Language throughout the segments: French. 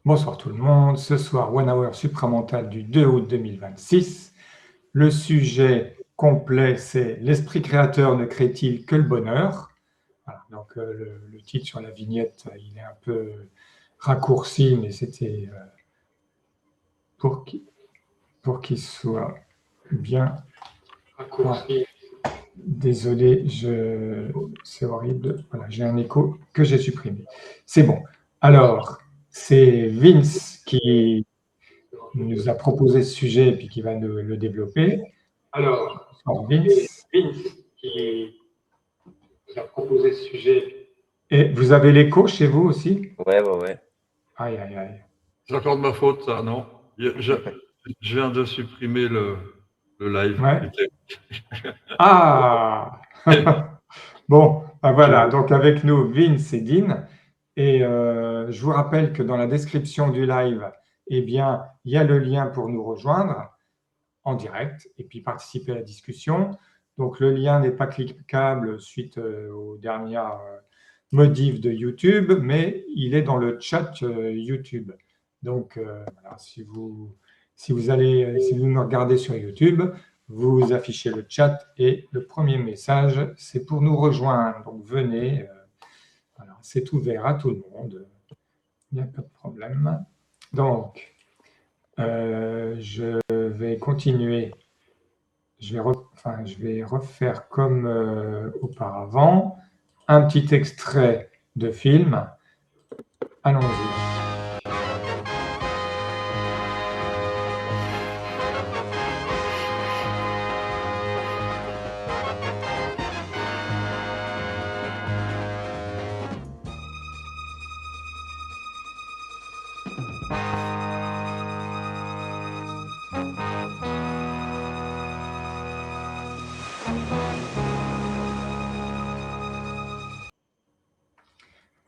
Bonsoir tout le monde. Ce soir, One Hour supramental du 2 août 2026. Le sujet complet, c'est l'esprit créateur ne crée-t-il que le bonheur? Voilà, donc le titre sur la vignette, il est un peu raccourci, mais c'était pour qu'il soit bien raccourci. Désolé, c'est horrible. Voilà, j'ai un écho que j'ai supprimé. C'est bon. Alors, c'est Vince qui nous a proposé ce sujet et puis qui va le développer. Alors, Vince qui nous a proposé ce sujet. Et vous avez l'écho chez vous aussi? Ouais. Aïe, aïe, aïe. C'est encore de ma faute, ça, non? Je viens de supprimer le live. Ouais. Ah Bon, ben voilà, donc avec nous, Vince et Dean. Et je vous rappelle que dans la description du live, eh bien, il y a le lien pour nous rejoindre en direct et puis participer à la discussion. Donc, le lien n'est pas cliquable suite aux dernières modifs de YouTube, mais il est dans le chat YouTube. Donc, voilà, si vous nous regardez sur YouTube, vous affichez le chat et le premier message, c'est pour nous rejoindre. Donc, venez, voilà, c'est ouvert à tout le monde. Il n'y a pas de problème. Donc, je vais continuer. Je vais refaire comme auparavant. Un petit extrait de film. Allons-y.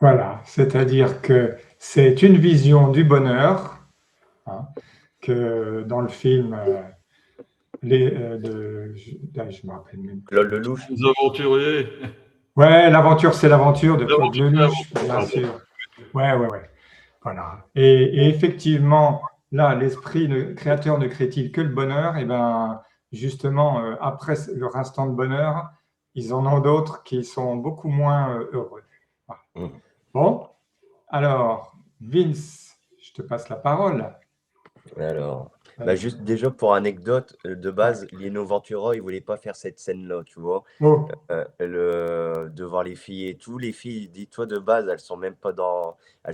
Voilà, c'est-à-dire que c'est une vision du bonheur, hein, que dans le film, je me rappelle même. Claude Lelouch. Les aventuriers. Ouais, l'aventure, c'est l'aventure de Claude Lelouch, bien sûr. Ouais. Voilà. Et effectivement, là, l'esprit créateur ne crée-t-il que le bonheur? Et bien, justement, après leur instant de bonheur, ils en ont d'autres qui sont beaucoup moins heureux. Voilà. Bon, alors, Vince, je te passe la parole. Alors, juste déjà pour anecdote, de base, Lino Ventura, il voulait pas faire cette scène-là, tu vois. Oh, Devant les filles et tout. Les filles, dis-toi, de base, elles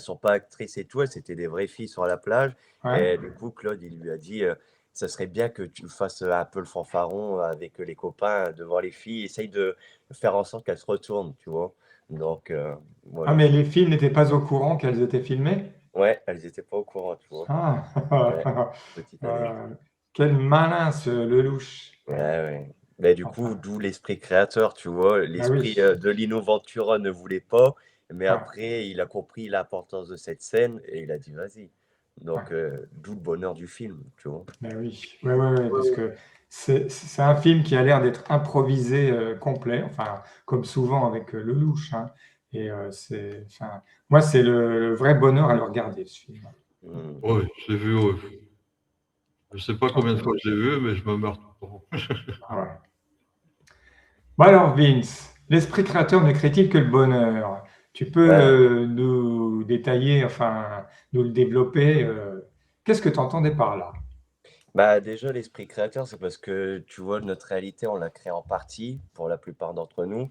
sont pas actrices et tout, c'était des vraies filles sur la plage. ouais. Et du coup, Claude, il lui a dit, ça serait bien que tu fasses un peu le fanfaron avec les copains devant les filles. Essaye de faire en sorte qu'elles se retournent, tu vois. Donc, Ah, voilà. mais les filles n'étaient pas au courant qu'elles étaient filmées? Ouais, elles étaient pas au courant, tu vois. Ah, Ouais, petite anecdote. quel malin ce Lelouch. Ouais. Mais du coup, Enfin, d'où l'esprit créateur, tu vois. bah oui. L'esprit de Lino Ventura ne voulait pas, mais Ouais, après, il a compris l'importance de cette scène et il a dit vas-y. ouais. Donc, d'où le bonheur du film, tu vois. Ben oui, ouais, parce que c'est un film qui a l'air d'être improvisé complet, enfin, comme souvent avec Lelouch, hein. Et enfin, moi, c'est le vrai bonheur à le regarder, ce film. Mm. Oui, je l'ai vu. Je ne sais pas combien de Ok. fois je l'ai vu, mais je me meurs tout le temps. Ah ouais. Bon alors, Vince, l'esprit créateur ne crée-t-il que le bonheur? Tu peux Ouais. nous détailler, enfin, nous le développer. Qu'est-ce que tu entendais par là? Bah, déjà, l'esprit créateur, c'est parce que, tu vois, notre réalité, on l'a créée en partie, pour la plupart d'entre nous.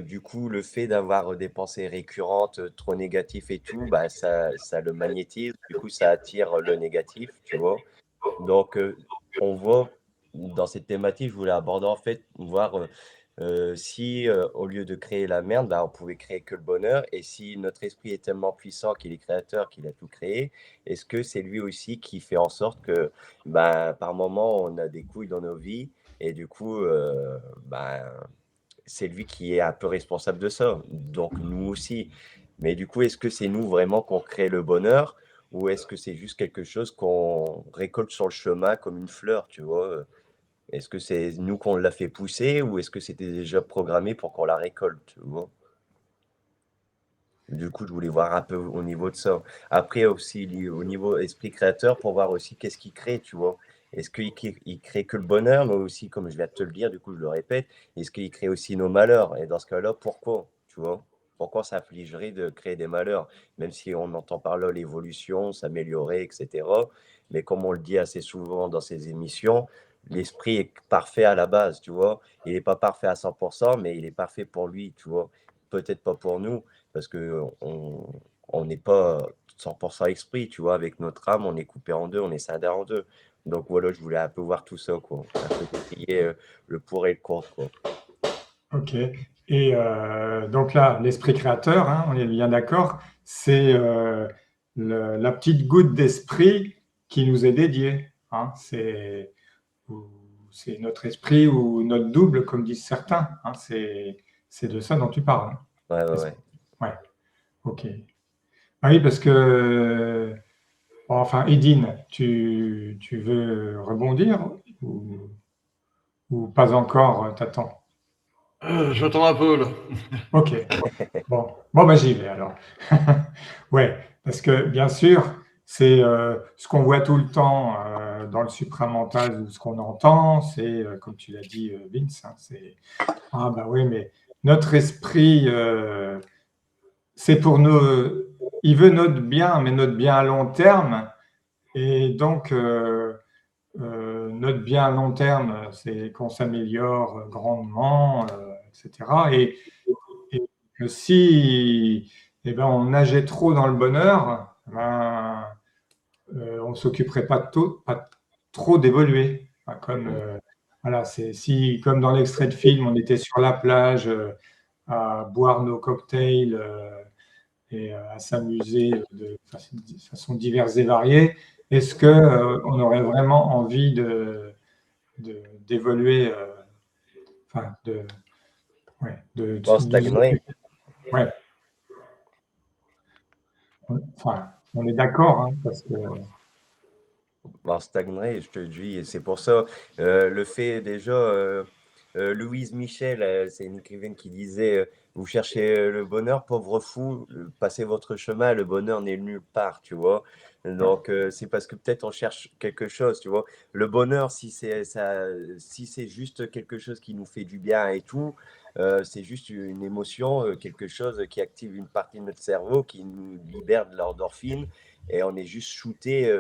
Du coup, le fait d'avoir des pensées récurrentes, trop négatives et tout, bah, ça le magnétise. Du coup, ça attire le négatif, tu vois. Donc, on voit dans cette thématique, je voulais aborder en fait, voir si au lieu de créer la merde, bah, on pouvait créer que le bonheur. Et si notre esprit est tellement puissant qu'il est créateur, qu'il a tout créé, est-ce que c'est lui aussi qui fait en sorte que bah, par moment, on a des couilles dans nos vies et du coup, bah, c'est lui qui est un peu responsable de ça. Donc, nous aussi. Mais du coup, est-ce que c'est nous vraiment qu'on crée le bonheur? Ou est-ce que c'est juste quelque chose qu'on récolte sur le chemin comme une fleur, tu vois? Est-ce que c'est nous qu'on l'a fait pousser ou est-ce que c'était déjà programmé pour qu'on la récolte, tu vois? Du coup, je voulais voir un peu au niveau de ça. Après aussi, au niveau esprit créateur, pour voir aussi qu'est-ce qu'il crée, tu vois. Est-ce qu'il crée que le bonheur, mais aussi, comme je viens de te le dire, du coup, je le répète, est-ce qu'il crée aussi nos malheurs? Et dans ce cas-là, pourquoi, tu vois? Pourquoi ça affligerait de créer des malheurs? Même si on entend par là l'évolution, s'améliorer, etc. Mais comme on le dit assez souvent dans ces émissions, l'esprit est parfait à la base, tu vois. Il n'est pas parfait à 100%, mais il est parfait pour lui, tu vois. Peut-être pas pour nous, parce qu'on n'est pas 100% esprit, tu vois. Avec notre âme, on est coupé en deux, on est scindé en deux. Donc voilà, je voulais un peu voir tout ça, quoi. Un peu détailler le pour et le contre, quoi. Ok. Et donc là, l'esprit créateur, hein, on est bien d'accord, c'est la petite goutte d'esprit qui nous est dédiée. Hein. C'est notre esprit ou notre double, comme disent certains. Hein. C'est de ça dont tu parles. Hein. Ouais, ouais, Est-ce- ouais. Ouais, ok. Ah oui, parce que, bon, enfin, Edine, tu veux rebondir ou pas encore, t'attends? J'attends un peu là. Ok. Bon, bah, j'y vais alors. Ouais, parce que bien sûr, c'est ce qu'on voit tout le temps dans le supramental ou ce qu'on entend, c'est, comme tu l'as dit, Vince, hein, c'est ah bah oui, mais notre esprit, c'est pour nous, il veut notre bien, mais notre bien à long terme, et donc notre bien à long terme, c'est qu'on s'améliore grandement, etc. Et que si eh ben, on nageait trop dans le bonheur, ben, on ne s'occuperait pas trop d'évoluer. Enfin, comme, Mm. voilà, si, comme dans l'extrait de film, on était sur la plage à boire nos cocktails et à s'amuser de façon diverses et variées, est-ce que, on aurait vraiment envie d'évoluer, enfin, ouais, Bon, on de nous stagnerait. occuper? Ouais, enfin, on est d'accord, hein, parce que Bon, on stagnerait, je te le dis. Et c'est pour ça, le fait déjà, Louise Michel, c'est une écrivaine qui disait vous cherchez le bonheur, pauvre fou, passez votre chemin, le bonheur n'est nulle part, tu vois. ouais, Donc, c'est parce que peut-être on cherche quelque chose, tu vois. Le bonheur, si c'est ça, si c'est juste quelque chose qui nous fait du bien et tout, c'est juste une émotion, quelque chose qui active une partie de notre cerveau, qui nous libère de l'endorphine et on est juste shooté,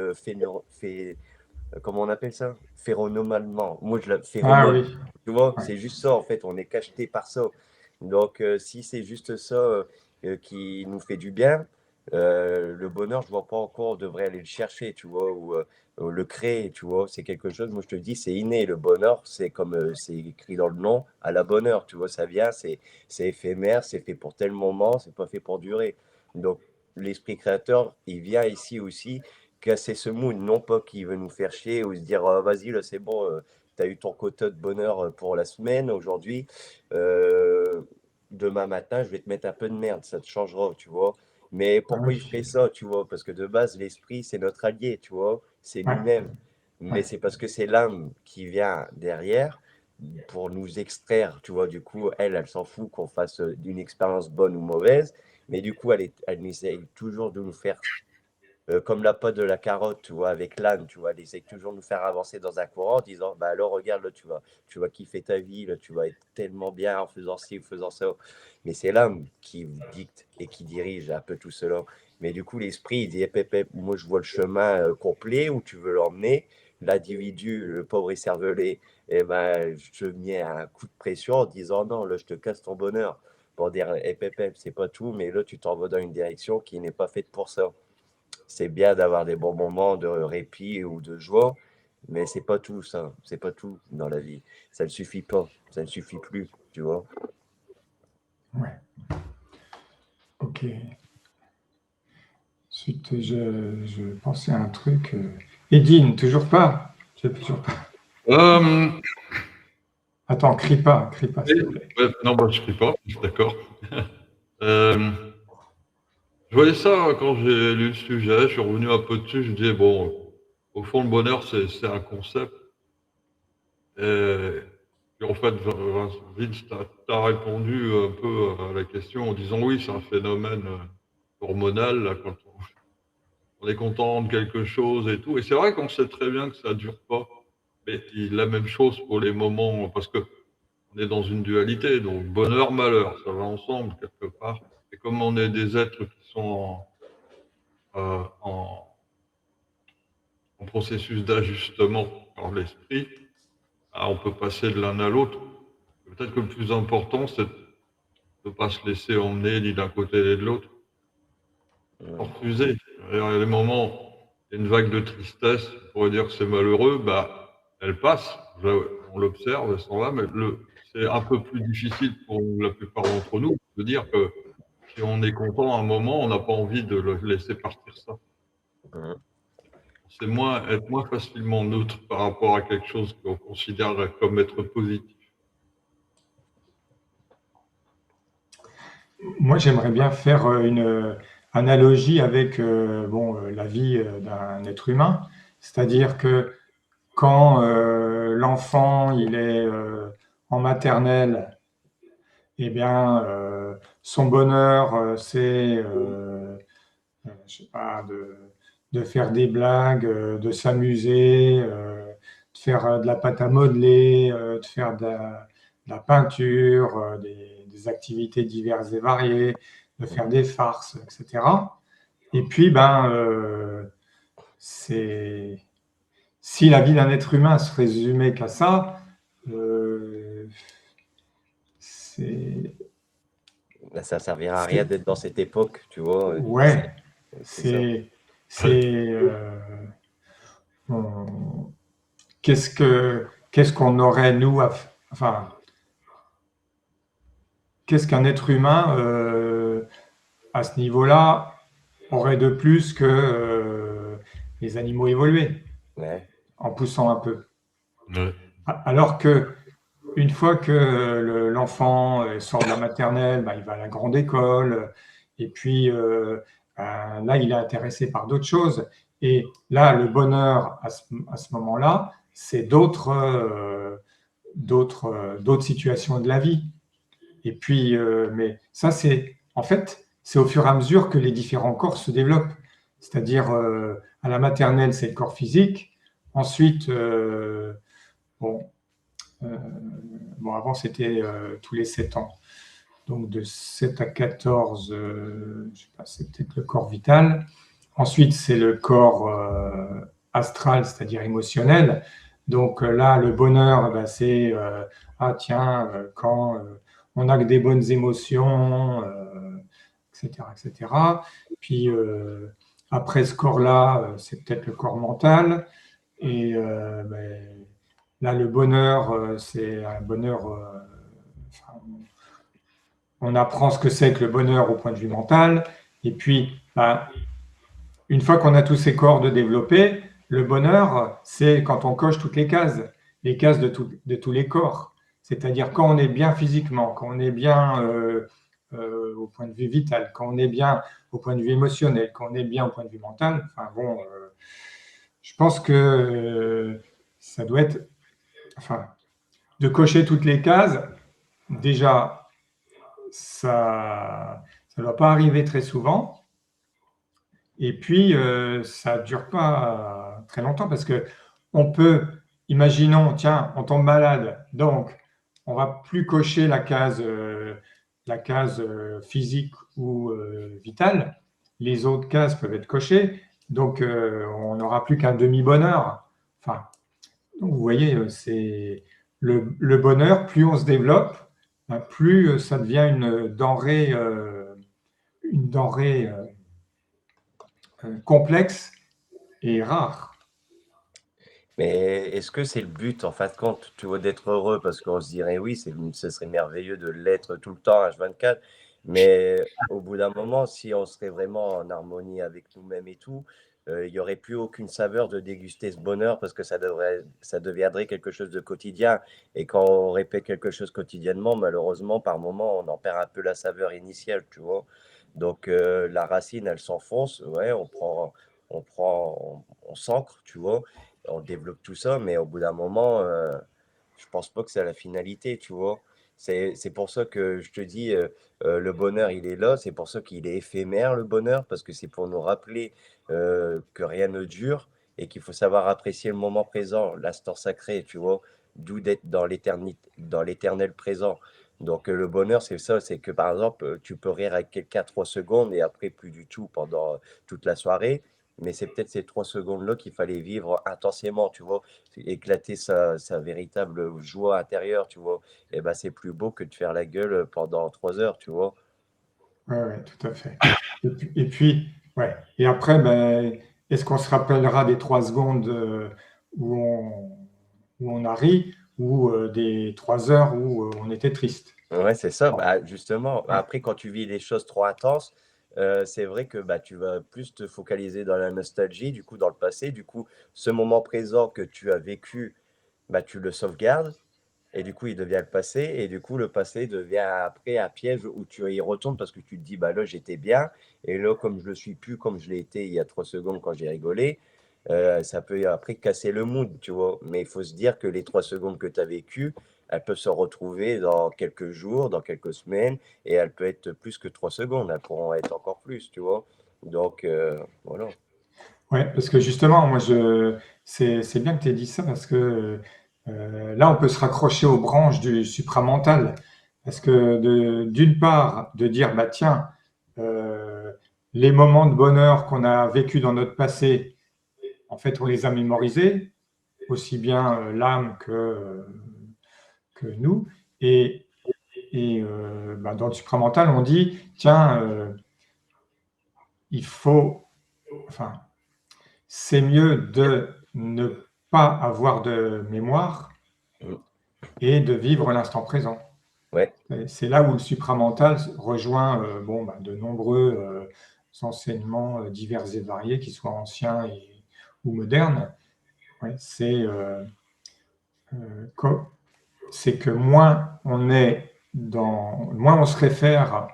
comment on appelle ça? Phéromonalement. Moi, je la ah phéromone. oui, Tu vois, ouais, c'est juste ça, en fait, on est cacheté par ça. Donc, si c'est juste ça qui nous fait du bien, le bonheur, je vois pas encore, on devrait aller le chercher, tu vois, ou le créer, tu vois. C'est quelque chose, moi, je te dis, c'est inné. Le bonheur, c'est comme c'est écrit dans le nom, à la bonne heure, tu vois, ça vient, c'est éphémère, c'est fait pour tel moment, c'est pas fait pour durer. Donc, l'esprit créateur, il vient ici aussi casser ce mood, non pas qu'il veut nous faire chier ou se dire ah, vas-y, là c'est bon, tu as eu ton quota de bonheur pour la semaine aujourd'hui. Euh, Demain matin, je vais te mettre un peu de merde, ça te changera, tu vois. Mais ah pourquoi il oui, ferait ça, tu vois? Parce que de base, l'esprit, c'est notre allié, tu vois, c'est ouais, nous-mêmes. Mais ouais, c'est parce que c'est l'âme qui vient derrière pour nous extraire, tu vois. Du coup, elle s'en fout qu'on fasse d'une expérience bonne ou mauvaise. Mais du coup, elle essaye toujours de nous faire comme la pote de la carotte, tu vois, avec l'âne, tu vois, elle essaie toujours de nous faire avancer dans un courant en disant, bah alors regarde, là, tu vas kiffer ta vie, là, tu vas être tellement bien en faisant ci ou faisant ça. Mais c'est l'âme qui dicte et qui dirige un peu tout cela. Mais du coup, l'esprit, il dit, moi je vois le chemin complet où tu veux l'emmener. L'individu, le pauvre écervelé, eh ben, je mets un coup de pression en disant, non, là, je te casse ton bonheur. Pour dire, c'est pas tout, mais là, tu t'en vas dans une direction qui n'est pas faite pour ça. C'est bien d'avoir des bons moments de répit ou de joie, mais c'est pas tout ça, c'est pas tout dans la vie. Ça ne suffit pas, ça ne suffit plus, tu vois. ouais, ok. Ensuite, je pensais à un truc. Edine, toujours pas? Toujours pas. Euh, Attends, crie pas, s'il te plaît. non, bah, je ne pas, je suis d'accord. Euh, je voyais ça quand j'ai lu le sujet, je suis revenu un peu dessus, je me disais, bon, au fond, le bonheur, c'est un concept. Et en fait, Vince, tu as répondu un peu à la question en disant oui, c'est un phénomène hormonal, là, quand on est content de quelque chose et tout. Et c'est vrai qu'on sait très bien que ça dure pas. Mais la même chose pour les moments, parce que on est dans une dualité, donc bonheur, malheur, ça va ensemble quelque part. Et comme on est des êtres qui sont en processus d'ajustement par l'esprit, on peut passer de l'un à l'autre. Peut-être que le plus important, c'est de ne pas se laisser emmener ni d'un côté ni de l'autre. Sans refuser. Il y a des moments, il y a une vague de tristesse, on pourrait dire que c'est malheureux, elle passe, on l'observe, elle s'en va, mais c'est un peu plus difficile pour la plupart d'entre nous de dire que si on est content à un moment, on n'a pas envie de le laisser partir ça. C'est être moins facilement neutre par rapport à quelque chose qu'on considère comme être positif. Moi, j'aimerais bien faire une analogie avec la vie d'un être humain. C'est-à-dire que quand l'enfant il est en maternelle, eh bien, son bonheur, c'est je sais pas, de faire des blagues, de s'amuser, de faire de la pâte à modeler, de faire de la peinture, des activités diverses et variées, de faire des farces, etc. Et puis, si la vie d'un être humain se résumait qu'à ça, c'est Ça ne servira à rien d'être dans cette époque, tu vois. ouais, C'est ça. c'est qu'est-ce qu'on aurait nous enfin qu'est-ce qu'un être humain à ce niveau-là aurait de plus que les animaux évolués Ouais. en poussant un peu. Ouais. Alors que une fois que l'enfant sort de la maternelle, il va à la grande école, et puis là, il est intéressé par d'autres choses. Et là, le bonheur à ce moment-là, c'est d'autres situations de la vie. Et puis, mais ça, en fait, c'est au fur et à mesure que les différents corps se développent. C'est-à-dire, à la maternelle, c'est le corps physique. Ensuite, bon, euh, avant, c'était tous les 7 ans. Donc, de 7 à 14, je sais pas, c'est peut-être le corps vital. Ensuite, c'est le corps astral, c'est-à-dire émotionnel. Donc là, le bonheur, c'est ah tiens, quand on a que des bonnes émotions, etc., etc. Puis après ce corps-là, c'est peut-être le corps mental. Et là, le bonheur, c'est un bonheur. Enfin, on apprend ce que c'est que le bonheur au point de vue mental. Et puis, une fois qu'on a tous ces corps de développés, le bonheur, c'est quand on coche toutes les cases de tous les corps. C'est-à-dire quand on est bien physiquement, quand on est bien au point de vue vital, quand on est bien au point de vue émotionnel, quand on est bien au point de vue mental. Enfin bon, je pense que ça doit être, enfin, de cocher toutes les cases. Déjà, ça ne doit pas arriver très souvent. Et puis, ça ne dure pas très longtemps parce que on peut, imaginons, tiens, on tombe malade, donc on va plus cocher la case physique ou vitale. Les autres cases peuvent être cochées, donc on n'aura plus qu'un demi-bonheur. Enfin, donc, vous voyez, c'est le bonheur, plus on se développe, plus ça devient une denrée complexe et rare. Mais est-ce que c'est le but, en fin de compte, tu vois, d'être heureux? Parce qu'on se dirait, oui, ce serait merveilleux de l'être tout le temps, H24. Mais au bout d'un moment, si on serait vraiment en harmonie avec nous-mêmes et tout, il n'y aurait plus aucune saveur de déguster ce bonheur parce que ça deviendrait quelque chose de quotidien. Et quand on répète quelque chose quotidiennement, malheureusement, par moment, on en perd un peu la saveur initiale, tu vois. Donc, la racine, elle s'enfonce, ouais, on s'ancre, tu vois, on développe tout ça, mais au bout d'un moment, je pense pas que c'est la finalité, tu vois. C'est pour ça que je te dis, le bonheur, il est là. C'est pour ça qu'il est éphémère, le bonheur, parce que c'est pour nous rappeler que rien ne dure et qu'il faut savoir apprécier le moment présent, l'instant sacré, tu vois, d'où d'être dans l'éternité, dans l'éternel présent. Donc, le bonheur, c'est ça, c'est que par exemple, tu peux rire avec quelqu'un 3 secondes et après plus du tout pendant toute la soirée. Mais c'est peut-être ces 3 secondes-là qu'il fallait vivre intensément, tu vois, éclater sa véritable joie intérieure, tu vois. Et ben, c'est plus beau que de faire la gueule pendant 3 heures, tu vois. Ouais, ouais, tout à fait. Ouais. Et après, ben, est-ce qu'on se rappellera des 3 secondes où on a ri ou des 3 heures où on était triste? Ouais, c'est ça. Bon, Bah, justement, ouais, après, quand tu vis des choses trop intenses, c'est vrai que bah, tu vas plus te focaliser dans la nostalgie, du coup, dans le passé. Du coup, ce moment présent que tu as vécu, bah, tu le sauvegardes. Et du coup, il devient le passé. Et du coup, le passé devient après un piège où tu y retournes parce que tu te dis, bah là, j'étais bien. Et là, comme je le suis plus, comme je l'ai été il y a 3 secondes quand j'ai rigolé, ça peut après casser le mood, tu vois. Mais il faut se dire que les 3 secondes que tu as vécues, elles peuvent se retrouver dans quelques jours, dans quelques semaines. Et elles peuvent être plus que 3 secondes. Elles pourront être encore plus, tu vois. Donc, voilà. ouais, parce que justement, c'est bien que tu aies dit ça parce que là, on peut se raccrocher aux branches du supramental. Parce que d'une part, de dire, bah tiens, euh, les moments de bonheur qu'on a vécus dans notre passé, en fait, on les a mémorisés, aussi bien l'âme que nous. Et, bah, dans le supramental, on dit, tiens, il faut, enfin, c'est mieux de ne pas avoir de mémoire Mm. et de vivre l'instant présent. Ouais. C'est là où le supramental rejoint bon, bah, de nombreux enseignements divers et variés, qu'ils soient anciens ou modernes. Ouais, euh, c'est que moins on se réfère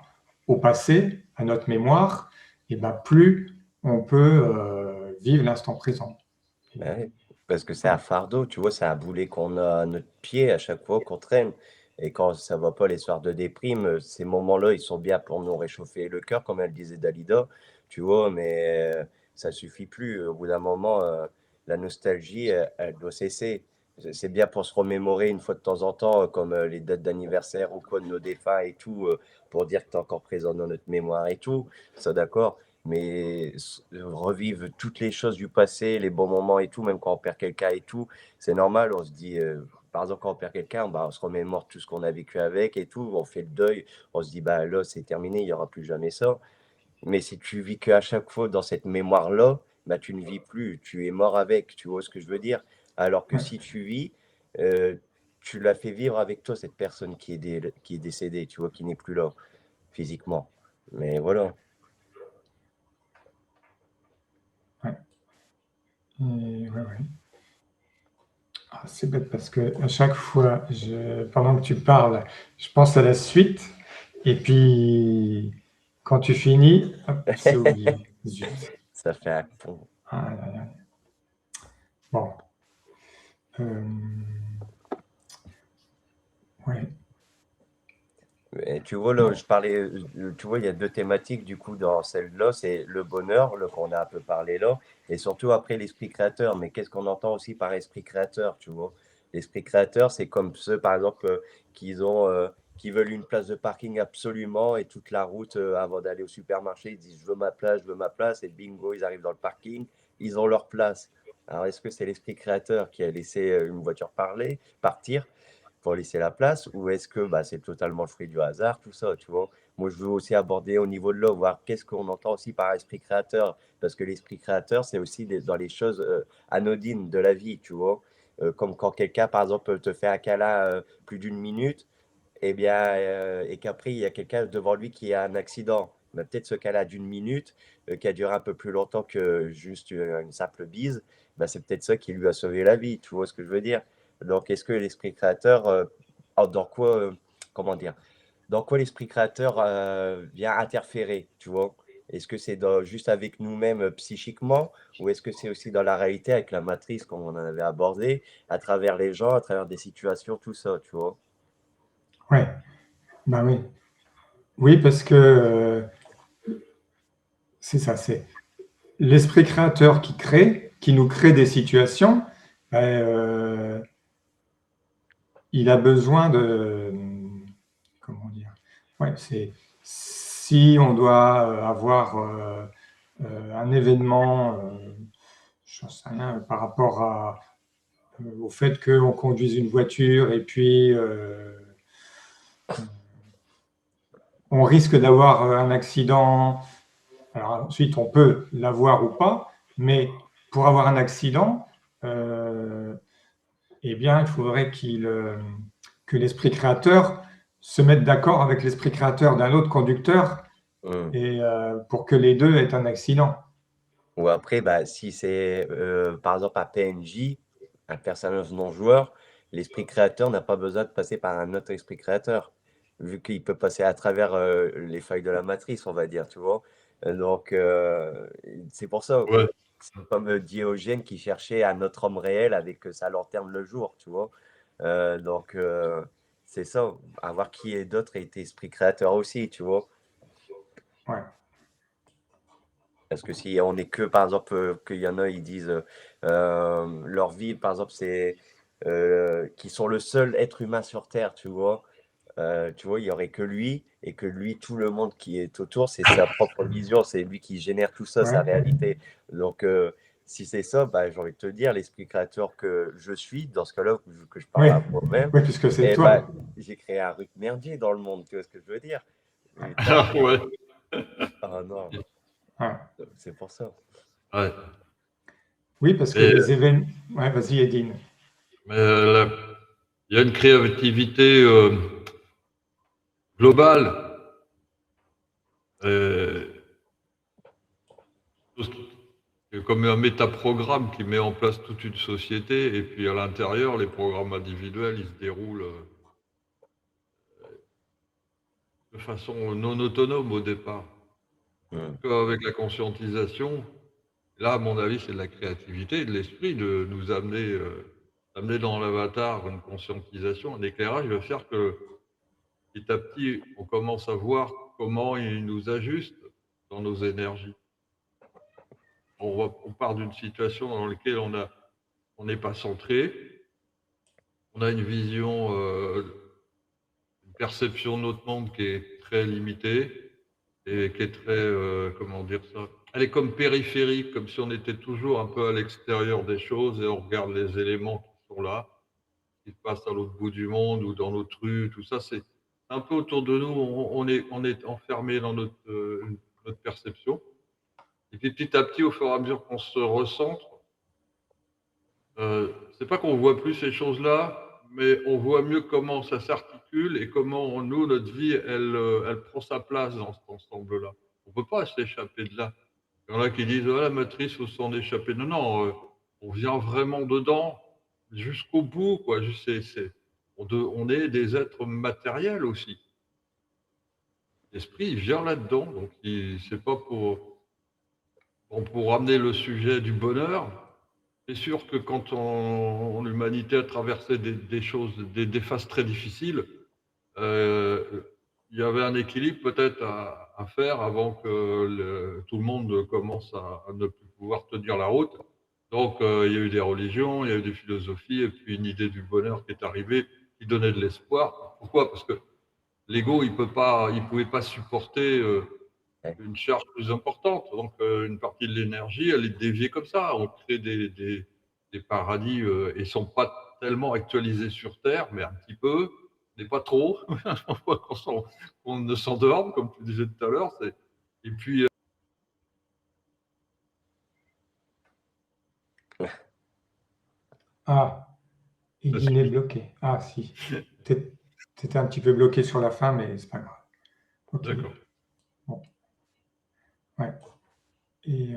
au passé, à notre mémoire, et ben plus on peut vivre l'instant présent. Ben oui, parce que c'est un Voilà. fardeau, tu vois, c'est un boulet qu'on a à notre pied à chaque fois qu'on traîne. Et quand ça va pas les soirs de déprime, ces moments-là, ils sont bien pour nous réchauffer le cœur, comme elle disait Dalida, tu vois, mais ça suffit plus. Au bout d'un moment, la nostalgie, elle doit cesser. C'est bien pour se remémorer une fois de temps en temps, comme les dates d'anniversaire ou quoi de nos défunts et tout, pour dire que tu es encore présent dans notre mémoire et tout, ça d'accord. Mais revivre toutes les choses du passé, les bons moments et tout, même quand on perd quelqu'un et tout, c'est normal. On se dit, par exemple, quand on perd quelqu'un, bah, on se remémore tout ce qu'on a vécu avec et tout, on fait le deuil, on se dit, bah là, c'est terminé, il n'y aura plus jamais ça. Mais si tu vis qu'à chaque fois dans cette mémoire-là, bah, tu ne vis plus, tu es mort avec, tu vois ce que je veux dire? Alors que Ouais, si tu vis, euh, tu l'as fait vivre avec toi, cette personne qui est décédée, tu vois, qui n'est plus là physiquement. Mais voilà. ouais. Ouais, ouais. Ah, c'est bête parce que à chaque fois, pendant que tu parles, je pense à la suite, et puis quand tu finis, hop, c'est oublié. Zut. Ça fait un pont. Ah, là, là. Bon. Euh, ouais. Et tu vois, là, Bon. je parlais, tu vois, il y a deux thématiques du coup dans celle-là, c'est le bonheur, là, qu'on a un peu parlé là, et surtout après l'esprit créateur. Mais qu'est-ce qu'on entend aussi par esprit créateur, tu vois? L'esprit créateur, c'est comme ceux, par exemple, qui veulent une place de parking absolument et toute la route avant d'aller au supermarché, ils disent je veux ma place, je veux ma place, et bingo, ils arrivent dans le parking, ils ont leur place. Alors, est-ce que c'est l'esprit créateur qui a laissé une voiture partir? Pour laisser la place ou est-ce que bah, c'est totalement le fruit du hasard, tout ça, tu vois? Moi, je veux aussi aborder au niveau de là, voir qu'est-ce qu'on entend aussi par esprit créateur, parce que l'esprit créateur, c'est aussi dans les choses anodines de la vie, tu vois? Comme quand quelqu'un, par exemple, te fait un câlin plus d'une minute, eh bien, et qu'après, il y a quelqu'un devant lui qui a un accident. Mais peut-être ce câlin d'une minute, qui a duré un peu plus longtemps que juste une simple bise, bah, c'est peut-être ça qui lui a sauvé la vie, tu vois ce que je veux dire? Donc, est-ce que l'esprit créateur, dans quoi, comment dire, dans quoi l'esprit créateur vient interférer, tu vois? Est-ce que c'est juste avec nous-mêmes psychiquement, ou est-ce que c'est aussi dans la réalité avec la matrice, comme on en avait abordé, à travers les gens, à travers des situations, tout ça, tu vois? Ouais, bah oui. Oui, parce que c'est ça, c'est l'esprit créateur qui nous crée des situations, ben, il a besoin de, comment dire, ouais, c'est si on doit avoir un événement, j'en sais rien, par rapport au fait qu'on conduise une voiture et puis on risque d'avoir un accident. Alors ensuite, on peut l'avoir ou pas, mais pour avoir un accident, eh bien, il faudrait que l'esprit créateur se mette d'accord avec l'esprit créateur d'un autre conducteur Hum. et pour que les deux aient un accident. Ou après, bah, si c'est par exemple un PNJ, un personnage non joueur, l'esprit créateur n'a pas besoin de passer par un autre esprit créateur, vu qu'il peut passer à travers les failles de la matrice, on va dire, tu vois. Donc, c'est pour ça. Ouais. C'est comme Diogène qui cherchait un autre homme réel avec sa lanterne le jour, tu vois. Donc, c'est ça. À voir qui est d'autre est esprit créateur aussi, tu vois. Ouais. Parce que si on est que, par exemple, qu'il y en a, ils disent leur vie, par exemple, c'est qu'ils sont le seul être humain sur Terre, tu vois, il y aurait que lui, et que lui, tout le monde qui est autour, c'est sa propre vision, c'est lui qui génère tout ça, sa Ouais. réalité. Donc, si c'est ça, bah, j'ai envie de te dire, l'esprit créateur que je suis, dans ce cas-là, vu que je parle Oui, à moi-même, oui, puisque c'est et bah, toi. j'ai créé un truc merdier dans le monde, tu vois ce que je veux dire? Putain, Ah, ouais. ah non, Ouais. c'est pour ça. Ouais. Oui, parce que Mais, les événements. Ouais, vas-y, Edine. mais il y a une créativité globale. euh, C'est comme un métaprogramme qui met en place toute une société, et puis à l'intérieur, les programmes individuels, ils se déroulent de façon non autonome au départ. Hmm. Avec la conscientisation, là, à mon avis, c'est de la créativité et de l'esprit de nous amener dans l'avatar une conscientisation, un éclairage, de faire que petit à petit, on commence à voir comment il nous ajuste dans nos énergies. On part d'une situation dans laquelle on n'est pas centré, on a une vision, une perception de notre monde qui est très limitée et qui est très, comment dire ça, elle est comme périphérique, comme si on était toujours un peu à l'extérieur des choses et on regarde les éléments qui sont là, qui se passent à l'autre bout du monde ou dans notre rue, tout ça, c'est un peu autour de nous, on est enfermé dans notre perception. Et puis petit à petit, au fur et à mesure qu'on se recentre, c'est pas qu'on voit plus ces choses-là, mais on voit mieux comment ça s'articule et comment nous, notre vie, elle prend sa place dans cet ensemble-là. On peut pas s'échapper de là. Il y en a qui disent, oh, la matrice, il faut s'en échapper. Non, non, on vient vraiment dedans jusqu'au bout, quoi. On est des êtres matériels aussi. L'esprit, il vient là-dedans, donc c'est pas pour ramener le sujet du bonheur. C'est sûr que quand l'humanité a traversé des choses, des phases très difficiles, euh, il y avait un équilibre peut-être à faire avant que tout le monde commence à ne plus pouvoir tenir la route. Donc, il y a eu des religions, il y a eu des philosophies, et puis une idée du bonheur qui est arrivée, qui donnait de l'espoir. Pourquoi? Parce que l'ego, il pouvait pas supporter Ouais. une charge plus importante. Donc, une partie de l'énergie, elle est déviée comme ça. On crée des paradis, et ils sont pas tellement actualisés sur Terre, mais un petit peu, mais pas trop. qu'on ne s'endorme, comme tu disais tout à l'heure. Et puis, Ah, la Edine est suite. bloqué. Ah, si. T'étais un petit peu bloqué sur la fin, mais c'est pas grave. Ok. D'accord. Bon. Ouais. Et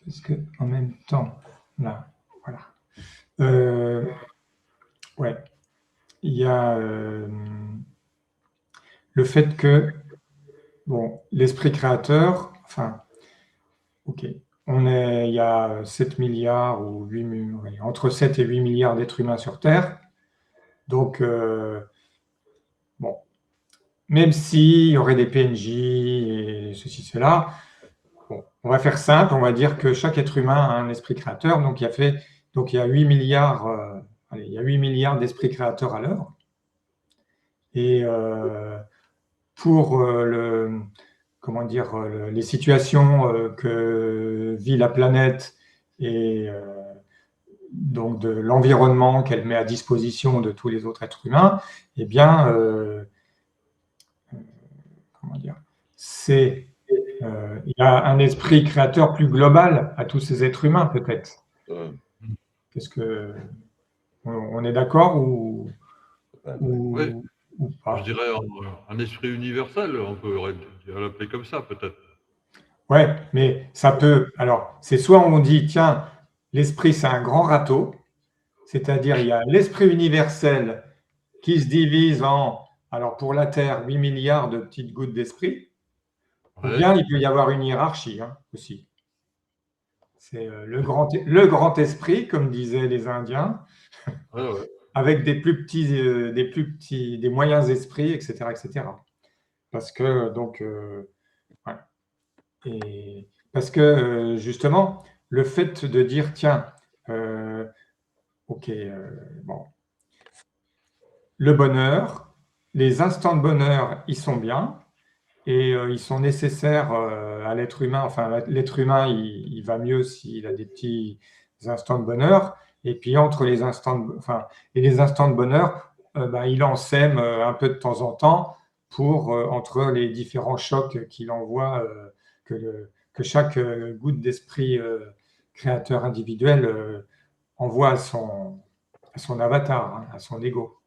parce que en même temps, là, voilà. Ouais. Il y a le fait que, bon, l'esprit créateur, enfin, ok, il y a 7 milliards ou 8, entre 7 et 8 milliards d'êtres humains sur Terre. Donc, bon, même s'il y aurait des PNJ et ceci, cela, bon, on va faire simple, on va dire que chaque être humain a un esprit créateur, donc il y a 8 milliards, allez, il y a 8 milliards d'esprits créateurs à l'œuvre. Et pour comment dire, les situations que vit la planète et donc de l'environnement qu'elle met à disposition de tous les autres êtres humains, eh bien, comment dire, il y a un esprit créateur plus global à tous ces êtres humains, peut-être. Qu'est-ce que on est d'accord ou Oui. pas? Je dirais un esprit universel, on peut l'appeler comme ça, peut-être. Ouais, mais ça peut. Alors, c'est soit on dit, tiens, l'esprit, c'est un grand râteau, c'est-à-dire il y a l'esprit universel qui se divise en, alors pour la Terre, 8 milliards de petites gouttes d'esprit, ou Ouais. bien il peut y avoir une hiérarchie aussi. C'est le grand esprit, comme disaient les Indiens, Ouais, ouais. avec des plus petits, des moyens esprits, etc., etc. Parce que donc, ouais. Et parce que justement, le fait de dire, tiens, ok, bon, le bonheur, les instants de bonheur, ils sont bien et ils sont nécessaires à l'être humain. Enfin, l'être humain, il va mieux s'il a des petits instants de bonheur. Et puis entre les instants et les instants de bonheur, ben, il en sème un peu de temps en temps pour entre les différents chocs qu'il envoie, que chaque goutte d'esprit créateur individuel envoie à son avatar, hein, à son ego.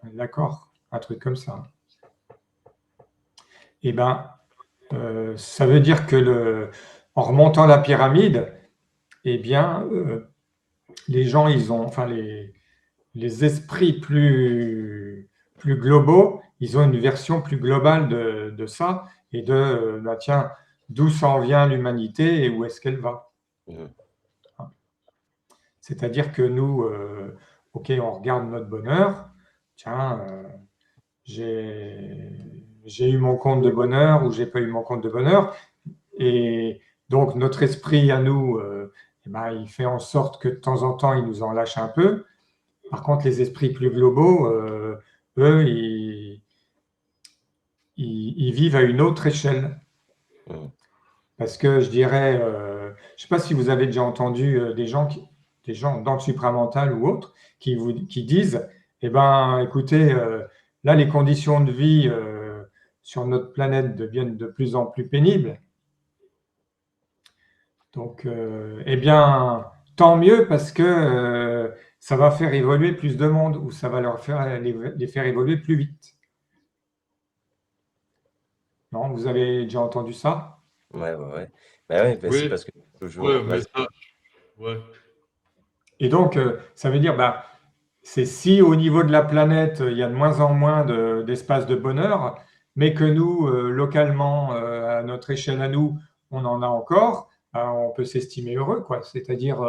D'accord? Un truc comme ça. Eh ben, ça veut dire que en remontant la pyramide, eh bien, les gens, ils ont, enfin, les esprits plus globaux, ils ont une version plus globale de ça et bah, tiens, d'où s'en vient l'humanité et où est-ce qu'elle va. C'est-à-dire que nous, ok, on regarde notre bonheur, tiens, j'ai eu mon compte de bonheur ou j'ai pas eu mon compte de bonheur. Et donc, notre esprit à nous, eh ben, il fait en sorte que de temps en temps, il nous en lâche un peu. Par contre, les esprits plus globaux, eux, ils vivent à une autre échelle. Parce que je dirais, je ne sais pas si vous avez déjà entendu des gens dans le supramental ou autres qui disent, eh ben, écoutez, là, les conditions de vie sur notre planète deviennent de plus en plus pénibles. Donc, eh bien, tant mieux parce que ça va faire évoluer plus de monde ou ça va les faire évoluer plus vite. Non, vous avez déjà entendu ça? Ouais, ouais, ouais. Bah ouais, bah c'est Oui, parce que toujours. ouais, mais ça, ouais. Et donc, ça veut dire, bah, c'est si au niveau de la planète, il y a de moins en moins d'espace de bonheur, mais que nous, localement, à notre échelle à nous, on en a encore, bah, on peut s'estimer heureux, quoi. C'est-à-dire,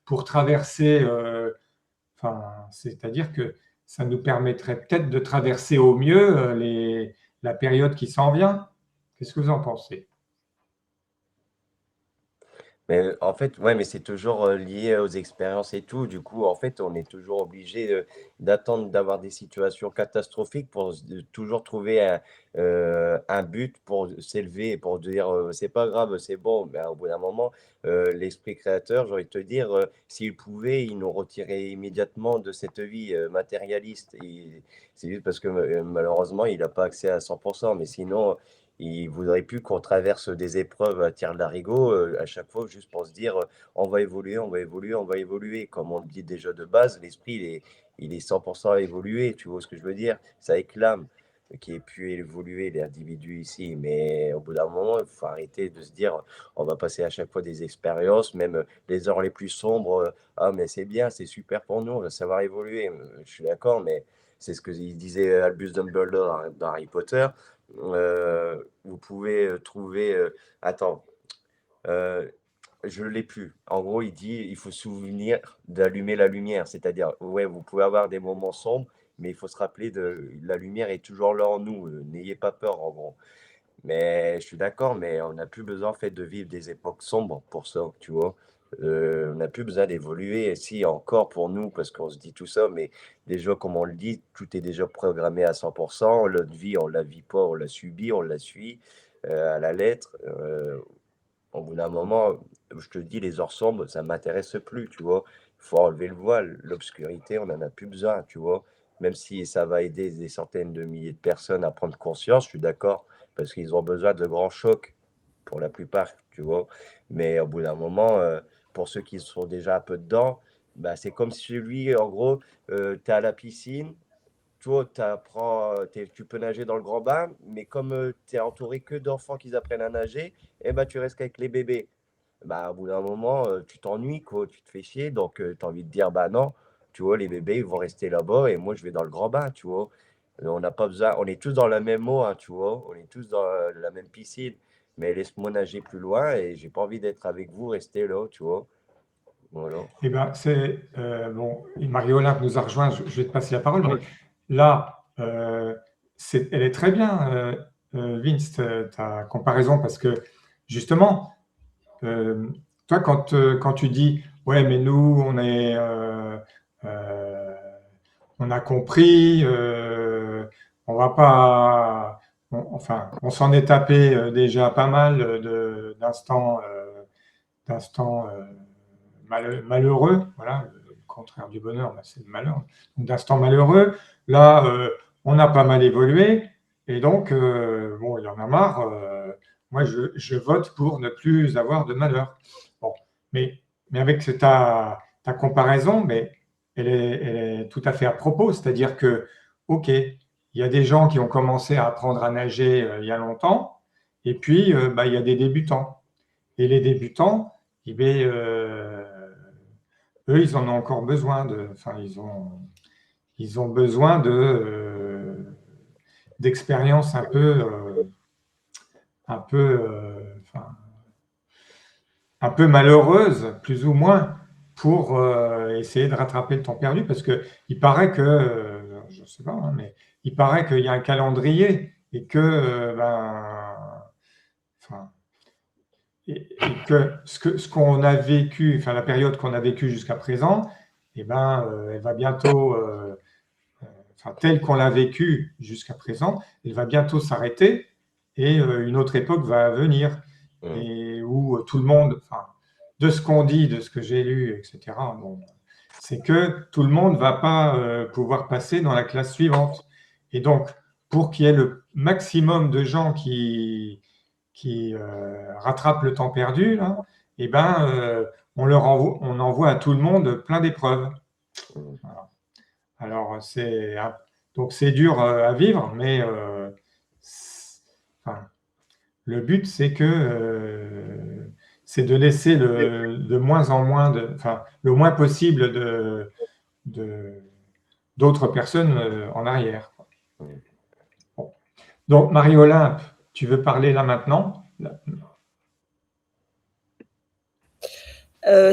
pour traverser, c'est-à-dire que ça nous permettrait peut-être de traverser au mieux la période qui s'en vient. Qu'est-ce que vous en pensez? Mais en fait, ouais, mais c'est toujours lié aux expériences et tout. Du coup, en fait, on est toujours obligé d'attendre d'avoir des situations catastrophiques pour toujours trouver un but pour s'élever et pour dire c'est pas grave, c'est bon. Mais au bout d'un moment, l'esprit créateur, j'ai envie de te dire, s'il pouvait, il nous retirait immédiatement de cette vie matérialiste. Et c'est juste parce que malheureusement, il n'a pas accès à 100%. Mais sinon, il voudrait plus qu'on traverse des épreuves à tir larigot à chaque fois, juste pour se dire on va évoluer, on va évoluer, on va évoluer. Comme on le dit déjà de base, l'esprit il est 100% évolué, tu vois ce que je veux dire? Ça éclame qu'il ait pu évoluer les individus ici, mais au bout d'un moment, il faut arrêter de se dire on va passer à chaque fois des expériences, même les heures les plus sombres. Ah, mais c'est bien, c'est super pour nous, on va savoir évoluer. Je suis d'accord, mais c'est ce que il disait Albus Dumbledore dans Harry Potter. Vous pouvez trouver. Attends. euh, je l'ai plus. En gros, il dit, il faut se souvenir d'allumer la lumière. C'est-à-dire, ouais, vous pouvez avoir des moments sombres, mais il faut se rappeler de la lumière est toujours là en nous. N'ayez pas peur, en gros. Mais je suis d'accord, mais on n'a plus besoin en fait de vivre des époques sombres pour ça, tu vois. On n'a plus besoin d'évoluer, et si encore pour nous, parce qu'on se dit tout ça, mais déjà, comme on le dit, tout est déjà programmé à 100%. Notre vie, on la vit pas, on la subit, on la suit à la lettre. Au bout d'un moment, je te dis, les heures sombres, ça m'intéresse plus, tu vois. Il faut enlever le voile, l'obscurité, on n'en a plus besoin, tu vois. Même si ça va aider des centaines de milliers de personnes à prendre conscience, je suis d'accord, parce qu'ils ont besoin de grands chocs, pour la plupart, tu vois. Mais au bout d'un moment, pour ceux qui sont déjà un peu dedans, bah, c'est comme si lui, en gros, tu es à la piscine, toi, tu peux nager dans le grand bain, mais comme tu es entouré que d'enfants qui apprennent à nager, eh ben, tu restes qu'avec les bébés. Bah, au bout d'un moment, tu t'ennuies, quoi, tu te fais chier, donc tu as envie de dire, bah non, tu vois, les bébés, ils vont rester là-bas et moi, je vais dans le grand bain, tu vois. On n'a pas besoin, on est tous dans la même eau, hein, tu vois, on est tous dans la même piscine, mais laisse-moi nager plus loin et j'ai pas envie d'être avec vous, rester là, tu vois. Voilà. Eh ben, bon, et Marie-Olympe nous a rejoint, je vais te passer la parole, mais là, elle est très bien, Vince, ta comparaison, parce que justement, toi, quand tu dis, ouais, mais nous, euh, on a compris, on va pas, enfin, on s'en est tapé déjà pas mal d'instants malheureux, voilà, le contraire du bonheur, bah, c'est le malheur, donc d'instants malheureux. Là, on a pas mal évolué, et donc, bon, il y en a marre. Moi, je vote pour ne plus avoir de malheur. Bon, mais avec ta comparaison, mais elle est tout à fait à propos, c'est-à-dire que, ok, il y a des gens qui ont commencé à apprendre à nager il y a longtemps, et puis bah, il y a des débutants. Et les débutants, eh bien, eux, ils en ont encore besoin enfin, ils ont besoin d'expériences enfin, un peu malheureuses, plus ou moins, pour essayer de rattraper le temps perdu, parce que il paraît que, je ne sais pas, hein, mais il paraît qu'il y a un calendrier et que, enfin, et que ce qu'on a vécu, enfin la période qu'on a vécue jusqu'à présent, eh ben, elle va bientôt, enfin telle qu'on l'a vécue jusqu'à présent, elle va bientôt s'arrêter et une autre époque va venir Mm. et où tout le monde, enfin de ce qu'on dit, de ce que j'ai lu, etc. Bon, c'est que tout le monde va pas pouvoir passer dans la classe suivante. Et donc, pour qu'il y ait le maximum de gens qui rattrapent le temps perdu, là, eh ben, on envoie à tout le monde plein d'épreuves. Mm. Voilà. Alors, donc c'est dur à vivre, mais enfin, le but, c'est de laisser de moins en moins, enfin, le moins possible de, d'autres personnes en arrière. Mm. Bon. Donc, Marie-Olympe, tu veux parler là maintenant?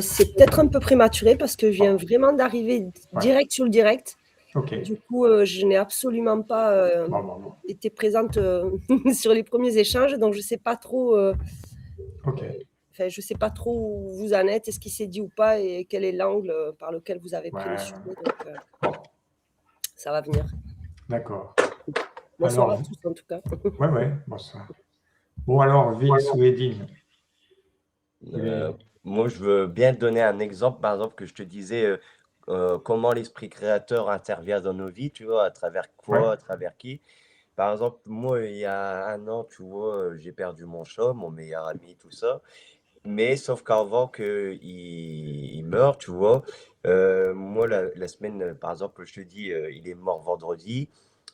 C'est peut-être un peu prématuré parce que je viens vraiment d'arriver direct sur le direct. Ok. Du coup, je n'ai absolument pas Bon. été présente sur les premiers échanges, donc je ne sais pas trop. Ok. Je sais pas trop où vous en êtes, est-ce qu'il s'est dit ou pas, et quel est l'angle par lequel vous avez pris le sujet. Donc, Bon. ça va venir. D'accord. Bonsoir Alors, à tous en tout cas. ouais, bonsoir. Bon, alors, Vince ou Edine? Moi, je veux bien te donner un exemple, par exemple, que je te disais comment l'esprit créateur intervient dans nos vies, tu vois, à travers quoi, Ouais. à travers qui. Par exemple, moi, il y a un an, tu vois, j'ai perdu mon chat, mon meilleur ami, tout ça. Mais sauf qu'avant qu'il meure, tu vois, moi, la semaine, par exemple, je te dis, il est mort vendredi.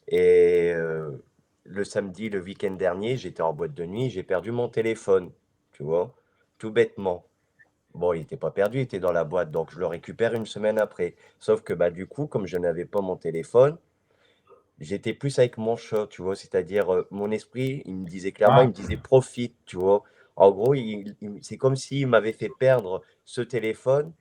Et le samedi, le week-end dernier, j'étais en boîte de nuit, j'ai perdu mon téléphone, tu vois, tout bêtement. Bon, il était pas perdu, il était dans la boîte, donc je le récupère une semaine après. Sauf que bah du coup, comme je n'avais pas mon téléphone, j'étais plus avec mon chat, tu vois. C'est-à-dire, mon esprit, il me disait clairement, il me disait profite, tu vois. En gros, c'est comme s'il m'avait fait perdre ce téléphone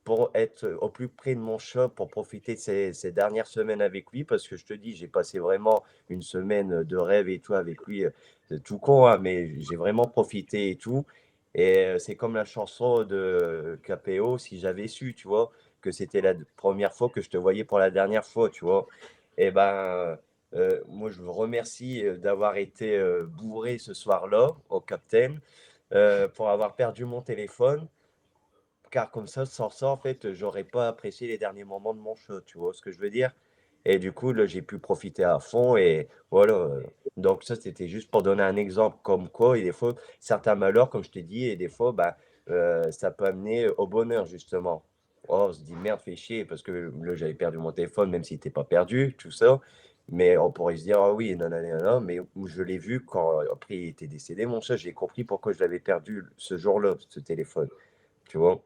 pour être au plus près de mon chat, pour profiter de ces dernières semaines avec lui, parce que je te dis, j'ai passé vraiment une semaine de rêve et tout avec lui, c'est tout con, hein, mais j'ai vraiment profité et tout. Et c'est comme la chanson de KPO, si j'avais su, tu vois, que c'était la première fois que je te voyais pour la dernière fois, tu vois. Et ben, moi, je vous remercie d'avoir été bourré ce soir-là au Captain, pour avoir perdu mon téléphone. Car comme sans ça, en fait, j'aurais pas apprécié les derniers moments de mon chat, tu vois ce que je veux dire? Et du coup, là, j'ai pu profiter à fond et voilà. Donc ça, c'était juste pour donner un exemple comme quoi, et des fois, certains malheurs, comme je t'ai dit, et des fois, bah, ça peut amener au bonheur, justement. Oh, on se dit, merde, fait chier, parce que là, j'avais perdu mon téléphone, même s'il n'était pas perdu, tout ça. Mais on pourrait se dire, ah oui, non, non, non, non, mais je l'ai vu quand, après, il était décédé, mon chat, j'ai compris pourquoi je l'avais perdu ce jour-là, ce téléphone, tu vois?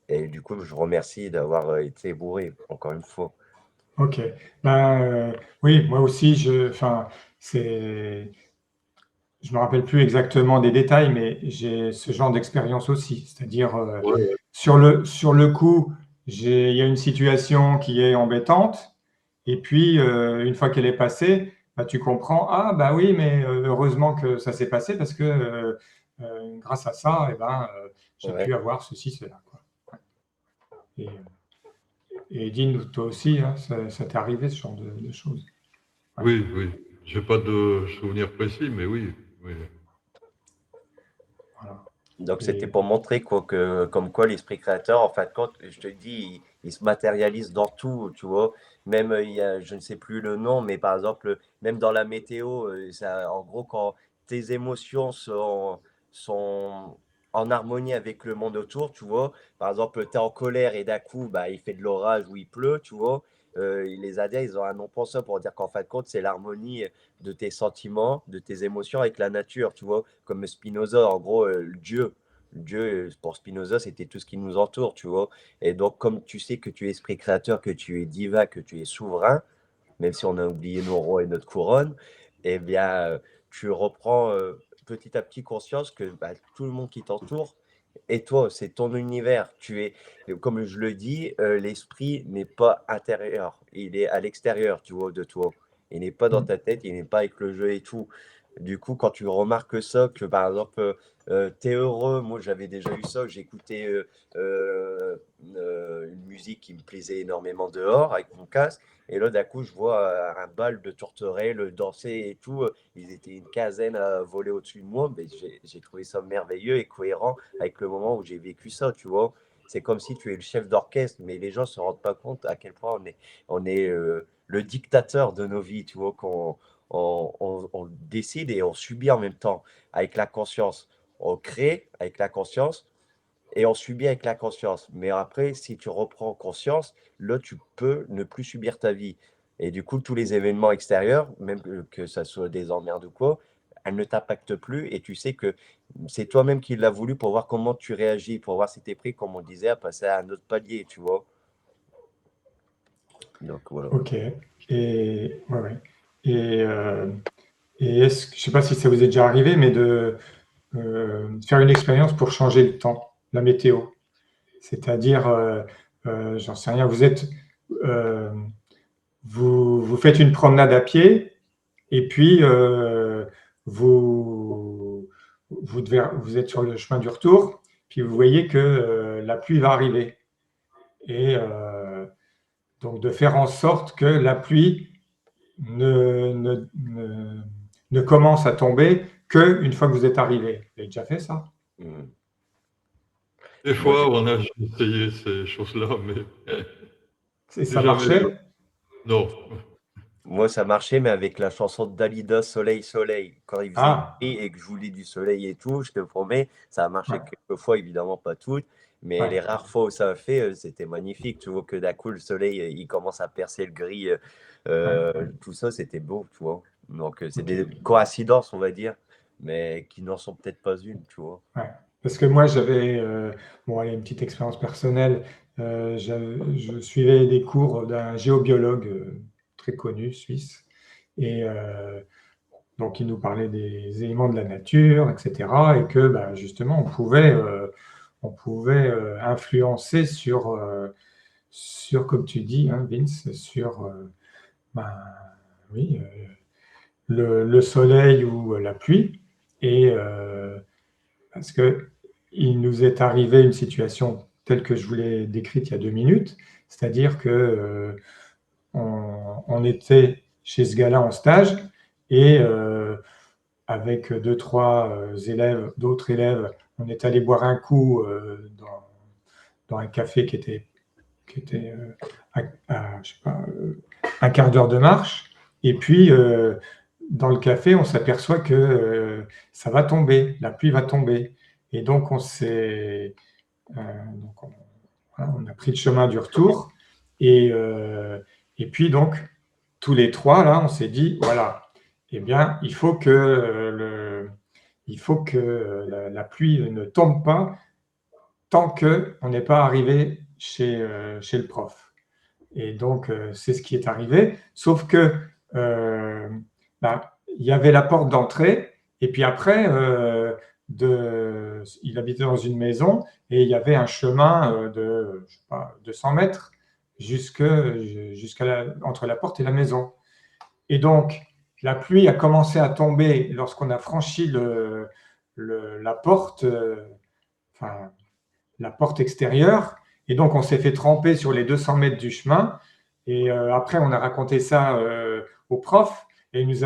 Et du coup, je vous remercie d'avoir été bourré, encore une fois. Ok. Ben, oui, moi aussi, enfin, c'est, je me rappelle plus exactement des détails, mais j'ai ce genre d'expérience aussi. C'est-à-dire, Ouais, sur le coup, il y a une situation qui est embêtante, et puis une fois qu'elle est passée, bah, tu comprends, ah bah oui, mais heureusement que ça s'est passé parce que grâce à ça, eh ben, j'ai Ouais. pu avoir ceci, cela, quoi. Et, Dean, toi aussi, hein, ça t'est arrivé ce genre de choses. Ouais. oui, oui. J'ai pas de souvenir précis, mais oui, oui. Voilà. Donc, c'était Et, pour montrer quoi, que, comme quoi l'esprit créateur, en fin de compte, je te dis, il se matérialise dans tout, tu vois. Même, il y a, je ne sais plus le nom, mais par exemple, même dans la météo, ça, en gros, quand tes émotions sont en harmonie avec le monde autour, tu vois. Par exemple, tu es en colère et d'un coup, bah, il fait de l'orage ou il pleut, tu vois. Les Indiens, ils ont un nom pour ça, pour dire qu'en fin de compte, c'est l'harmonie de tes sentiments, de tes émotions avec la nature, tu vois, comme Spinoza, en gros, Dieu. Dieu, pour Spinoza, c'était tout ce qui nous entoure, tu vois. Et donc, comme tu sais que tu es esprit créateur, que tu es divin, que tu es souverain, même si on a oublié nos rois et notre couronne, eh bien, tu reprends petit à petit conscience que bah, tout le monde qui t'entoure, et toi, c'est ton univers. Tu es, comme je le dis, l'esprit n'est pas intérieur, il est à l'extérieur, tu vois, de toi. Il n'est pas dans ta tête, il n'est pas avec le jeu et tout. Du coup, quand tu remarques ça, que par exemple, tu es heureux, moi j'avais déjà eu ça, j'écoutais une musique qui me plaisait énormément dehors avec mon casque, et là d'un coup je vois un bal de tourterelles danser et tout, ils étaient une quinzaine à voler au-dessus de moi, mais j'ai trouvé ça merveilleux et cohérent avec le moment où j'ai vécu ça, tu vois. C'est comme si tu es le chef d'orchestre, mais les gens ne se rendent pas compte à quel point on est le dictateur de nos vies, tu vois, qu'on on décide et on subit en même temps avec la conscience. On crée avec la conscience et on subit avec la conscience. Mais après, si tu reprends conscience, là, tu peux ne plus subir ta vie. Et du coup, tous les événements extérieurs, même que ça soit des emmerdes ou quoi, elles ne t'impactent plus et tu sais que c'est toi-même qui l'as voulu pour voir comment tu réagis, pour voir si tu es prêt, comme on disait, à passer à un autre palier, tu vois. Donc voilà. ok. Et, ouais, ouais. Et, je ne sais pas si ça vous est déjà arrivé, mais de faire une expérience pour changer le temps, la météo. C'est-à-dire, j'en sais rien, euh, vous faites une promenade à pied et puis vous, vous êtes sur le chemin du retour, puis vous voyez que la pluie va arriver. Et donc de faire en sorte que la pluie ne commence à tomber qu'une fois que vous êtes arrivé. Vous avez déjà fait ça? Mm. Des Moi, fois, on a essayé ces choses-là, mais Et c'est ça jamais. marchait? Non. Moi, ça marchait, mais avec la chanson de Dalida, Soleil, Soleil. Quand il faisait Ah, gris et que je voulais du soleil et tout, je te promets, ça a marché ouais, quelques fois, évidemment pas toutes, mais ouais. les rares fois où ça a fait, c'était magnifique. Tu vois que d'un coup, le soleil, il commence à percer le gris, Ouais, tout ça, c'était beau, tu vois. Donc, c'est ok. des coïncidences, on va dire, mais qui n'en sont peut-être pas une, tu vois. Ouais. Parce que moi, j'avais bon, allez, une petite expérience personnelle. Je suivais des cours d'un géobiologue très connu, suisse. Et Donc, il nous parlait des éléments de la nature, etc. Et que, justement, on pouvait influencer sur, comme tu dis, hein, Vince, sur ben, oui, le soleil ou la pluie. Et parce qu'il nous est arrivé une situation telle que je vous l'ai décrite il y a 2 minutes, c'est-à-dire que on était chez ce gars-là en stage et avec 2, 3 élèves, d'autres élèves, on est allé boire un coup dans un café qui était je sais pas, un quart d'heure de marche. Et puis, dans le café, on s'aperçoit que ça va tomber, la pluie va tomber. Et donc, voilà, on a pris le chemin du retour. Et puis, donc, tous les 3, là, on s'est dit, voilà, eh bien, il faut que la pluie ne tombe pas tant qu'on n'est pas arrivé chez le prof. Et donc, c'est ce qui est arrivé. Sauf que il y avait la porte d'entrée, et puis après, il habitait dans une maison, et il y avait un chemin de, je sais pas, 200 mètres entre la porte et la maison. Et donc, la pluie a commencé à tomber lorsqu'on a franchi la porte, enfin, la porte extérieure. Et donc, on s'est fait tremper sur les 200 mètres du chemin. Et après, on a raconté ça au prof. Et il nous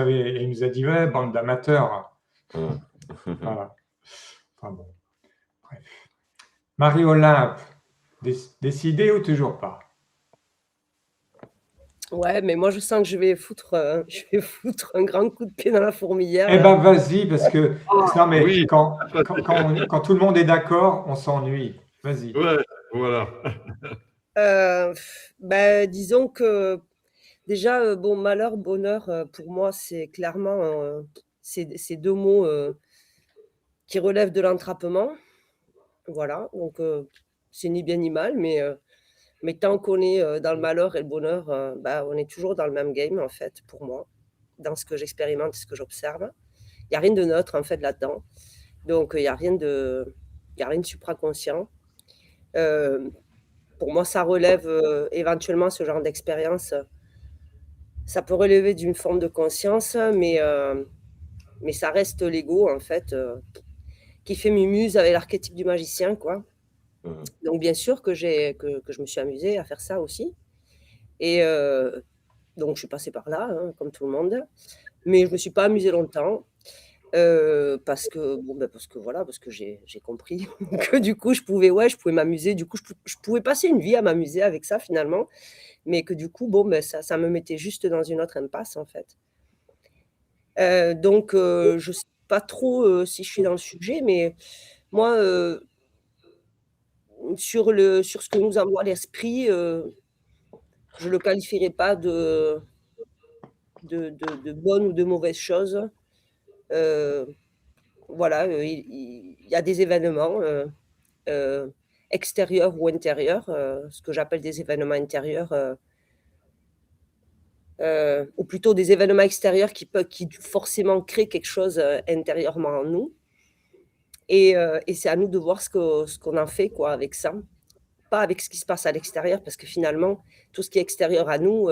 a dit, ouais, bande d'amateurs. Voilà. Enfin bon, bref. Marie-Olympe, décidé ou toujours pas? Ouais, mais moi je sens que je vais foutre un grand coup de pied dans la fourmilière. Eh ben vas-y, parce que non, mais Oui. quand tout le monde est d'accord, on s'ennuie. Vas-y. Ouais, voilà. Disons que déjà, bon, malheur, bonheur, pour moi, c'est clairement ces 2 mots qui relèvent de l'entrappement. Voilà, donc c'est ni bien ni mal, mais tant qu'on est dans le malheur et le bonheur, on est toujours dans le même game, en fait, pour moi, dans ce que j'expérimente, ce que j'observe. Il n'y a rien de neutre, en fait, là-dedans. Donc, il n'y a rien de supraconscient. Pour moi, ça relève éventuellement ce genre d'expérience. Ça peut relever d'une forme de conscience, mais ça reste l'ego, en fait, qui fait mumuse avec l'archétype du magicien, quoi. Donc, bien sûr que je me suis amusée à faire ça aussi. Et donc, je suis passée par là, hein, comme tout le monde. Mais je ne me suis pas amusée longtemps. Parce que j'ai compris que du coup je pouvais m'amuser, du coup je pouvais passer une vie à m'amuser avec ça finalement, mais que du coup ça me mettait juste dans une autre impasse en fait. Donc je sais pas trop si je suis dans le sujet, mais moi sur ce que nous envoie l'esprit, je le qualifierais pas de bonne ou de mauvaise chose. Voilà, il y a des événements extérieurs ou intérieurs, ce que j'appelle des événements intérieurs, ou plutôt des événements extérieurs qui forcément créent quelque chose intérieurement en nous. Et c'est à nous de voir ce qu'on en fait quoi, avec ça. Pas avec ce qui se passe à l'extérieur, parce que finalement, tout ce qui est extérieur à nous,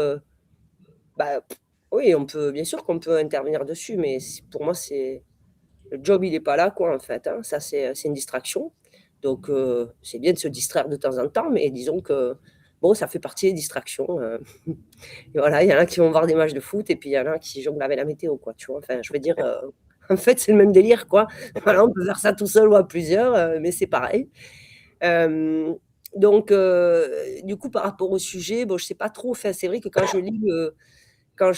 oui, bien sûr qu'on peut intervenir dessus, mais pour moi, le job, il n'est pas là, quoi, en fait. Hein. Ça, c'est une distraction. Donc, c'est bien de se distraire de temps en temps, mais disons que, bon, ça fait partie des distractions. Et voilà, il y en a qui vont voir des matchs de foot, et puis il y en a qui jonglent avec la météo, quoi, tu vois. Enfin, je veux dire, en fait, c'est le même délire, quoi. Voilà, on peut faire ça tout seul ou à plusieurs, mais c'est pareil. Donc, du coup, par rapport au sujet, bon, je ne sais pas trop. Enfin, c'est vrai que quand je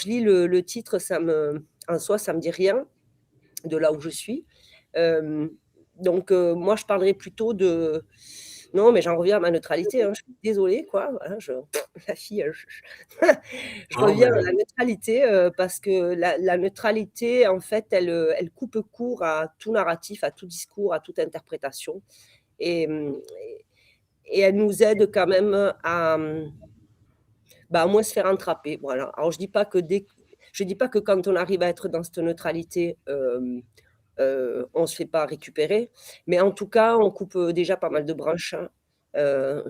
lis le titre, en soi, ça ne me dit rien de là où je suis. Donc, moi, je parlerais plutôt de... Non, mais j'en reviens à ma neutralité. Hein. Je suis désolée, quoi. Voilà, la fille, je reviens à la neutralité parce que la neutralité, en fait, elle coupe court à tout narratif, à tout discours, à toute interprétation. Et elle nous aide quand même à moins se faire entraper. Voilà. Alors, je ne dis pas que Je ne dis pas que quand on arrive à être dans cette neutralité, on ne se fait pas récupérer, mais en tout cas, on coupe déjà pas mal de branches. Hein.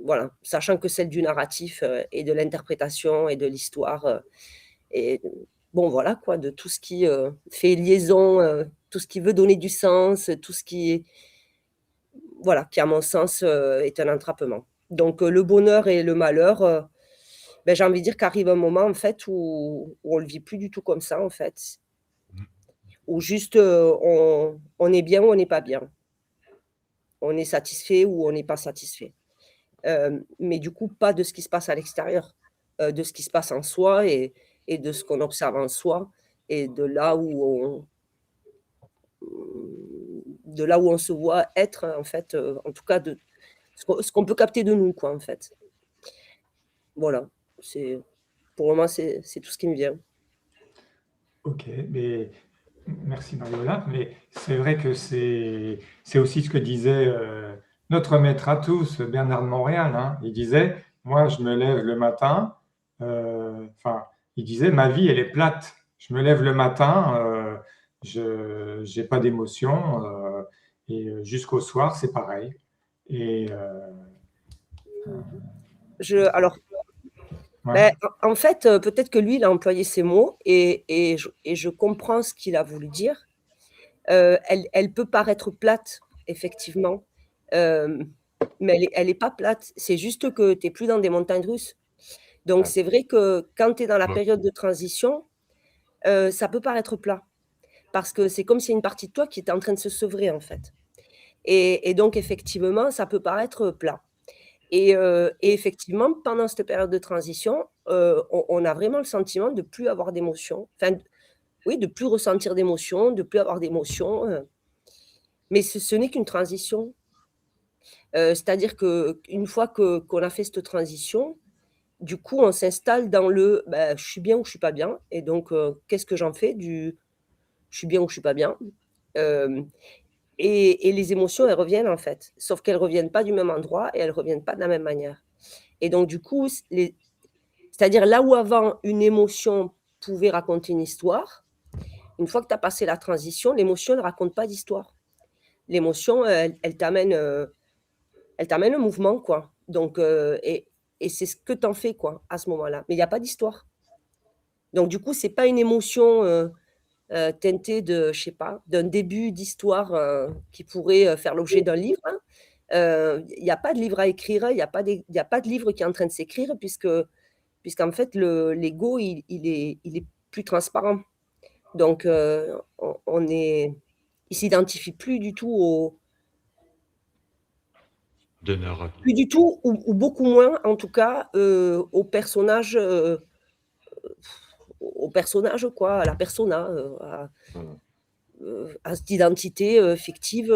Voilà, sachant que celle du narratif et de l'interprétation et de l'histoire, et bon, voilà, quoi, de tout ce qui fait liaison, tout ce qui veut donner du sens, tout ce qui, voilà, qui à mon sens est un entrappement. Donc le bonheur et le malheur, ben, j'ai envie de dire qu'arrive un moment en fait où on le vit plus du tout comme ça en fait, où juste on est bien ou on n'est pas bien, on est satisfait ou on n'est pas satisfait. Mais du coup pas de ce qui se passe à l'extérieur, de ce qui se passe en soi et de ce qu'on observe en soi et de là où on se voit être en fait, en tout cas de ce qu'on peut capter de nous quoi en fait. Voilà, c'est pour moi c'est tout ce qui me vient. Ok, mais merci Mariola, mais c'est vrai que c'est aussi ce que disait notre maître à tous, Bernard de Montréal. Hein. Il disait, moi je me lève le matin, enfin, il disait, ma vie elle est plate. Je me lève le matin, je n'ai pas d'émotion, et jusqu'au soir c'est pareil. Et Alors, ouais, ben, en fait, peut-être que lui, il a employé ces mots et je comprends ce qu'il a voulu dire. Elle peut paraître plate, effectivement, mais elle est pas plate. C'est juste que tu es plus dans des montagnes russes. Donc Ouais. c'est vrai que quand tu es dans la Ouais. période de transition, ça peut paraître plat. Parce que c'est comme s'il y a une partie de toi qui était en train de se sevrer, en fait. Et donc effectivement, ça peut paraître plat. Et effectivement, pendant cette période de transition, on a vraiment le sentiment de plus avoir d'émotions. Enfin, oui, de plus ressentir d'émotions, de plus avoir d'émotions, mais ce n'est qu'une transition. C'est-à-dire qu'une fois qu'on a fait cette transition, du coup, on s'installe dans le bah, je suis bien ou je suis pas bien. Et donc, qu'est-ce que j'en fais du je suis bien ou je suis pas bien. Et les émotions, elles reviennent en fait, sauf qu'elles reviennent pas du même endroit et elles reviennent pas de la même manière. Et donc, du coup, c'est-à-dire là où avant une émotion pouvait raconter une histoire, une fois que tu as passé la transition, l'émotion ne raconte pas d'histoire. L'émotion, elle t'amène un mouvement, quoi. Donc, et c'est ce que tu en fais, quoi, à ce moment-là. Mais il n'y a pas d'histoire. Donc, du coup, c'est pas une émotion teintée de, je sais pas, d'un début d'histoire qui pourrait faire l'objet d'un livre. Hein. Il n'y a pas de livre à écrire, il n'y a pas de livre qui est en train de s'écrire, puisqu'en fait, l'ego, il est plus transparent. Donc, il ne s'identifie plus du tout Des narratifs. plus du tout, ou beaucoup moins, en tout cas, au personnage, quoi, à la persona, à cette identité fictive.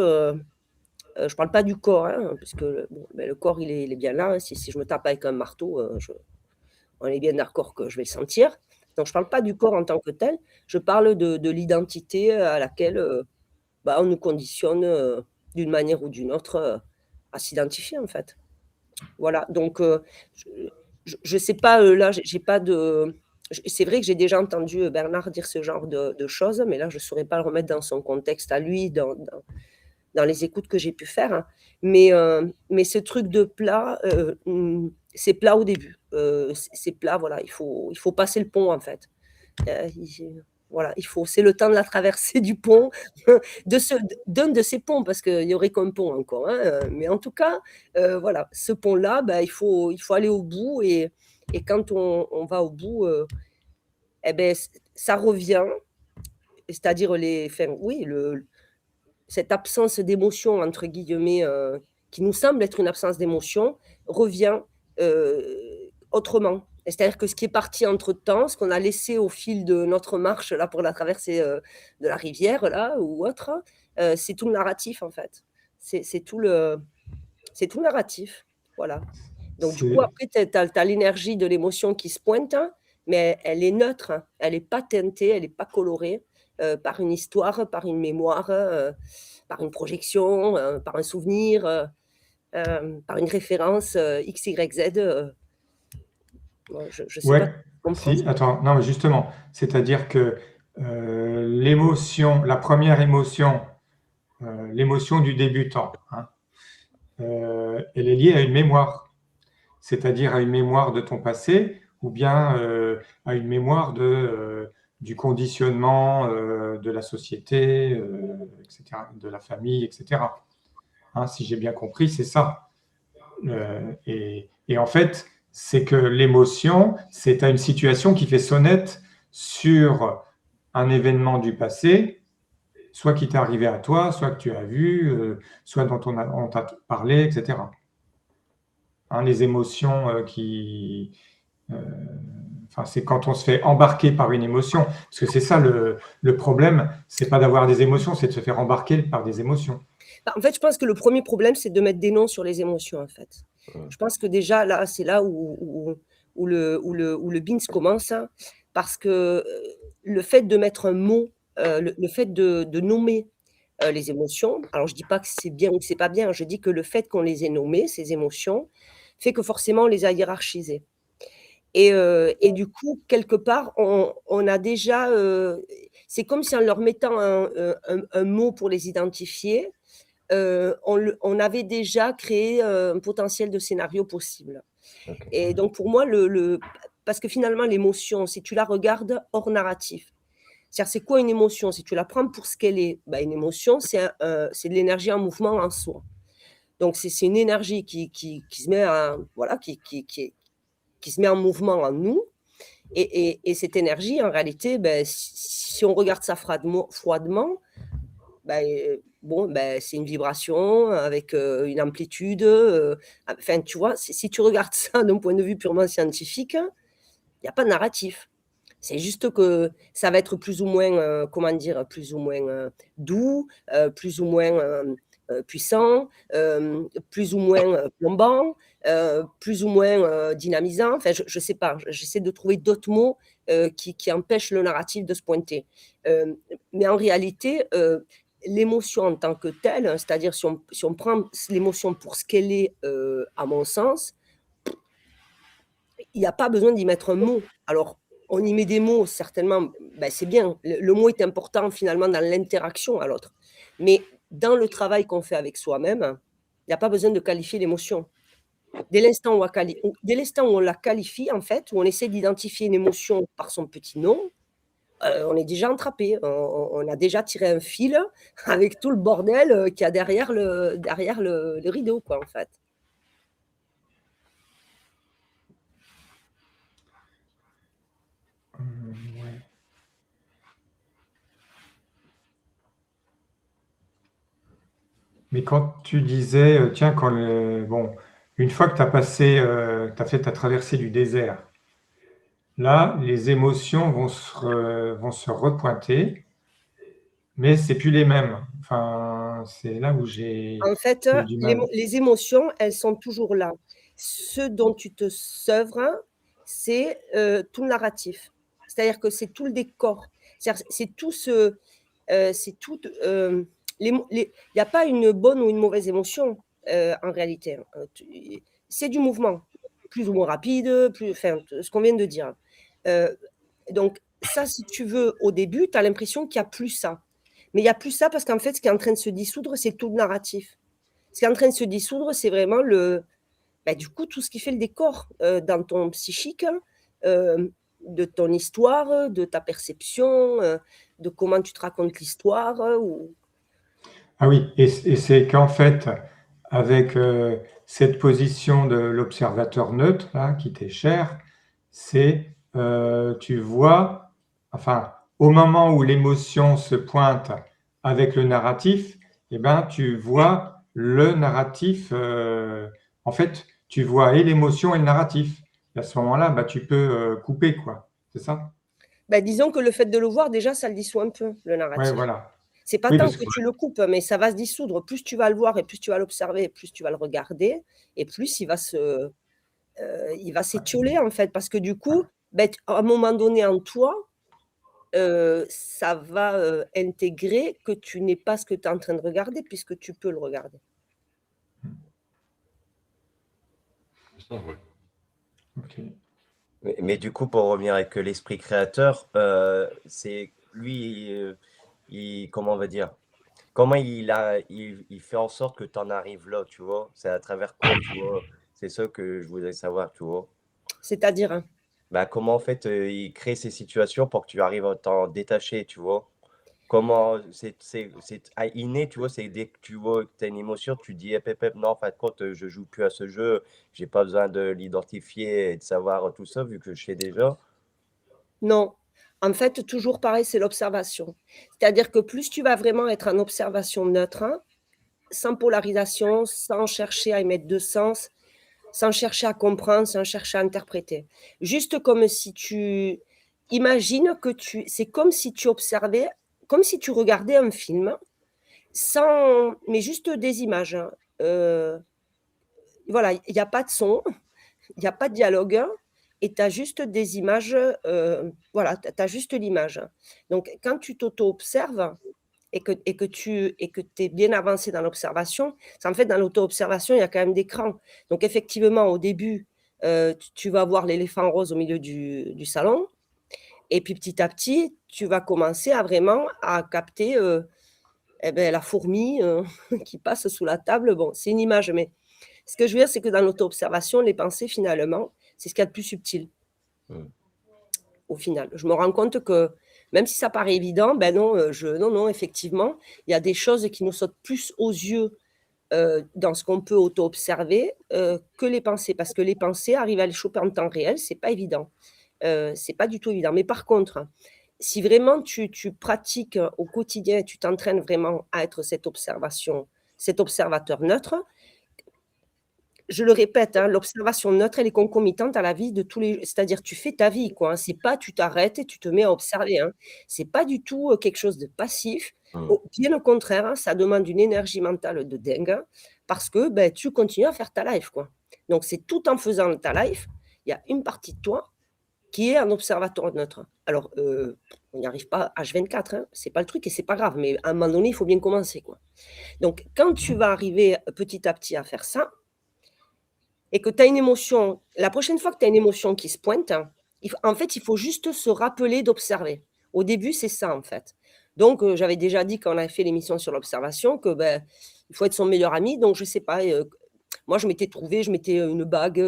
Je ne parle pas du corps, hein, puisque bon, ben, le corps, il est bien là. Hein, si je me tape avec un marteau, on est bien d'accord que je vais le sentir. Donc, je ne parle pas du corps en tant que tel. Je parle de l'identité à laquelle bah, on nous conditionne d'une manière ou d'une autre à s'identifier, en fait. Voilà. Donc, je ne sais pas, là, j'ai pas de. C'est vrai que j'ai déjà entendu Bernard dire ce genre de choses, mais là, je ne saurais pas le remettre dans son contexte à lui, dans les écoutes que j'ai pu faire. Hein. Mais ce truc de plat, c'est plat au début. C'est plat, voilà. Il faut passer le pont, en fait. Voilà, c'est le temps de la traversée du pont, d'un de ces ponts, parce qu'il n'y aurait qu'un pont encore. Hein, mais en tout cas, voilà, ce pont-là, bah, il faut aller au bout. Et quand on va au bout, eh ben, ça revient. C'est-à-dire, oui, cette absence d'émotion, entre guillemets, qui nous semble être une absence d'émotion, revient autrement. C'est-à-dire que ce qui est parti entre-temps, ce qu'on a laissé au fil de notre marche là, pour la traversée de la rivière là, ou autre, c'est tout le narratif en fait. C'est tout le narratif. Voilà. Donc du coup, après, tu as l'énergie de l'émotion qui se pointe, hein, mais elle est neutre, hein, elle n'est pas teintée, elle n'est pas colorée par une histoire, par une mémoire, par une projection, par un souvenir, par une référence X, Y, Z. Je ne sais pas Ouais, si tu comprends. si, attends, non, mais justement, c'est-à-dire que l'émotion, la première émotion, l'émotion du débutant, hein, elle est liée à une mémoire, c'est-à-dire à une mémoire de ton passé ou bien à une mémoire du conditionnement de la société, etc., de la famille, etc. Hein, si j'ai bien compris, c'est ça. Et en fait, c'est que l'émotion, c'est à une situation qui fait sonnette sur un événement du passé, soit qui t'est arrivé à toi, soit que tu as vu, soit dont on t'a parlé, etc. Hein, les émotions euh, enfin, c'est quand on se fait embarquer par une émotion, parce que c'est ça le problème, c'est pas d'avoir des émotions, c'est de se faire embarquer par des émotions. En fait, je pense que le premier problème, c'est de mettre des noms sur les émotions, en fait. Je pense que déjà, là, c'est là où le beans commence, hein, parce que le fait de mettre un mot, le fait de nommer les émotions, alors je dis pas que c'est bien ou que c'est pas bien, je dis que le fait qu'on les ait nommées, ces émotions, fait que forcément on les a hiérarchisées. Et du coup, quelque part, on a déjà, c'est comme si en leur mettant un mot pour les identifier, on avait déjà créé un potentiel de scénario possible. Ok. Et donc pour moi, parce que finalement, l'émotion, si tu la regardes hors narratif, c'est-à-dire, c'est quoi une émotion? Si tu la prends pour ce qu'elle est, bah, une émotion, c'est de l'énergie en mouvement en soi. Donc c'est une énergie qui se met voilà, qui se met en mouvement en nous. Et cette énergie, en réalité, ben, si on regarde ça froidement, ben, bon, ben, c'est une vibration avec une amplitude. Enfin, tu vois, si tu regardes ça d'un point de vue purement scientifique, il n'y a pas de narratif. C'est juste que ça va être plus ou moins, comment dire, plus ou moins doux, plus ou moins puissant, plus ou moins plombant, plus ou moins dynamisant. Enfin, je ne sais pas, j'essaie de trouver d'autres mots qui empêchent le narratif de se pointer. Mais en réalité, l'émotion en tant que telle, hein, c'est-à-dire si on prend l'émotion pour ce qu'elle est, à mon sens, il n'y a pas besoin d'y mettre un mot. Alors, on y met des mots, certainement, ben, c'est bien. Le mot est important finalement dans l'interaction à l'autre. Mais dans le travail qu'on fait avec soi-même, il n'y a pas besoin de qualifier l'émotion. Dès l'instant dès l'instant où on la qualifie, en fait, où on essaie d'identifier une émotion par son petit nom, on est déjà entrappé. On a déjà tiré un fil avec tout le bordel qu'il y a derrière le rideau, quoi, en fait. Ouais. Mais quand tu disais, tiens, bon, une fois que tu as passé, tu as fait ta traversée du désert, là, les émotions vont se repointer, mais c'est plus les mêmes. Enfin, c'est là où En fait, j'ai eu du mal. les émotions, elles sont toujours là. Ce dont tu te sevres, c'est, tout le narratif. C'est-à-dire que c'est tout le décor. C'est tout ce, c'est tout, il y a pas une bonne ou une mauvaise émotion, en réalité, hein. C'est du mouvement, plus ou moins rapide, enfin, ce qu'on vient de dire. Heu, donc ça, si tu veux, au début, tu as l'impression qu'il y a plus ça. Mais il y a plus ça parce qu'en fait, ce qui est en train de se dissoudre, c'est tout le narratif. Ce qui est en train de se dissoudre, c'est vraiment bah, du coup, tout ce qui fait le décor, dans ton psychique, de ton histoire, de ta perception, de comment tu te racontes l'histoire, ou Ah oui, et c'est qu'en fait, avec cette position de l'observateur neutre, là, qui t'est chère, c'est, tu vois, enfin, au moment où l'émotion se pointe avec le narratif, eh ben, tu vois le narratif, en fait, tu vois et l'émotion et le narratif. Et à ce moment-là, bah, tu peux couper, quoi. C'est ça? bah, disons que le fait de le voir, déjà, ça le dissout un peu, le Ouais, narratif. voilà. C'est pas Oui, tant parce que que tu le coupes, mais ça va se dissoudre. Plus tu vas le voir et plus tu vas l'observer et plus tu vas le regarder et plus il va s'étioler, en fait. Parce que du coup, beh, à un moment donné en toi, ça va, intégrer que tu n'es pas ce que tu es en train de regarder puisque tu peux le regarder. C'est ça, ouais. ok. Mais du coup, pour revenir avec l'esprit créateur, c'est lui, comment on va dire, comment il fait en sorte que tu en arrives là, tu vois? C'est à travers quoi, tu vois? C'est ça que je voudrais savoir, tu vois? C'est-à-dire, hein. Bah, comment en fait, il crée ces situations pour que tu arrives à t'en détacher, tu vois? Comment c'est inné, tu vois? C'est dès que tu vois que tu as une émotion, tu dis: «Hep, hep, hep, non, en fin de compte, je joue plus à ce jeu, j'ai pas besoin de l'identifier et de savoir tout ça vu que je sais déjà». Non, en fait, toujours pareil, c'est l'observation. C'est-à-dire que plus tu vas vraiment être en observation neutre, hein, sans polarisation, sans chercher à y mettre de sens, sans chercher à comprendre, sans chercher à interpréter. Juste comme si tu imagines que c'est comme si tu observais, comme si tu regardais un film, sans mais juste des images, hein. Voilà, il y a pas de son, il y a pas de dialogue, hein, et tu as juste des images, voilà, tu as juste l'image. Donc quand tu t'auto-observes et que tu es bien avancé dans l'observation, c'est en fait dans l'auto-observation, il y a quand même des crans. Donc effectivement, au début, tu vas voir l'éléphant rose au milieu du salon et puis petit à petit, tu vas commencer à vraiment à capter, la fourmi, qui passe sous la table. Bon, c'est une image, mais ce que je veux dire, c'est que dans l'auto-observation, les pensées finalement, c'est ce qu'il y a de plus subtil. Mmh. Au final, je me rends compte que même si ça paraît évident, ben non, non, effectivement, il y a des choses qui nous sautent plus aux yeux, dans ce qu'on peut auto-observer, que les pensées. Parce que les pensées, arriver à les choper en temps réel, c'est pas évident. C'est pas du tout évident. Mais par contre, si vraiment tu pratiques au quotidien, tu t'entraînes vraiment à être cette observation, cet observateur neutre, je le répète, hein, l'observation neutre, elle est concomitante à la vie de tous les, c'est-à-dire tu fais ta vie, quoi, hein. C'est pas tu t'arrêtes et tu te mets à observer, hein. C'est pas du tout, quelque chose de passif. Mmh. Au bien au contraire, hein, ça demande une énergie mentale de dingue, hein, parce que, beh, tu continues à faire ta life, quoi. Donc c'est tout en faisant ta life, il y a une partie de toi qui est un observateur neutre. Alors, on n'y arrive pas H24, hein, c'est pas le truc et c'est pas grave, mais à un moment donné, il faut bien commencer, quoi. Donc quand tu vas arriver petit à petit à faire ça, et que tu as une émotion, la prochaine fois que tu as une émotion qui se pointe, en fait, il faut juste se rappeler d'observer. Au début, c'est ça, en fait. Donc, j'avais déjà dit quand on avait fait l'émission sur l'observation que, ben, il faut être son meilleur ami. Donc je sais pas, moi je m'étais trouvé, je mettais, une bague,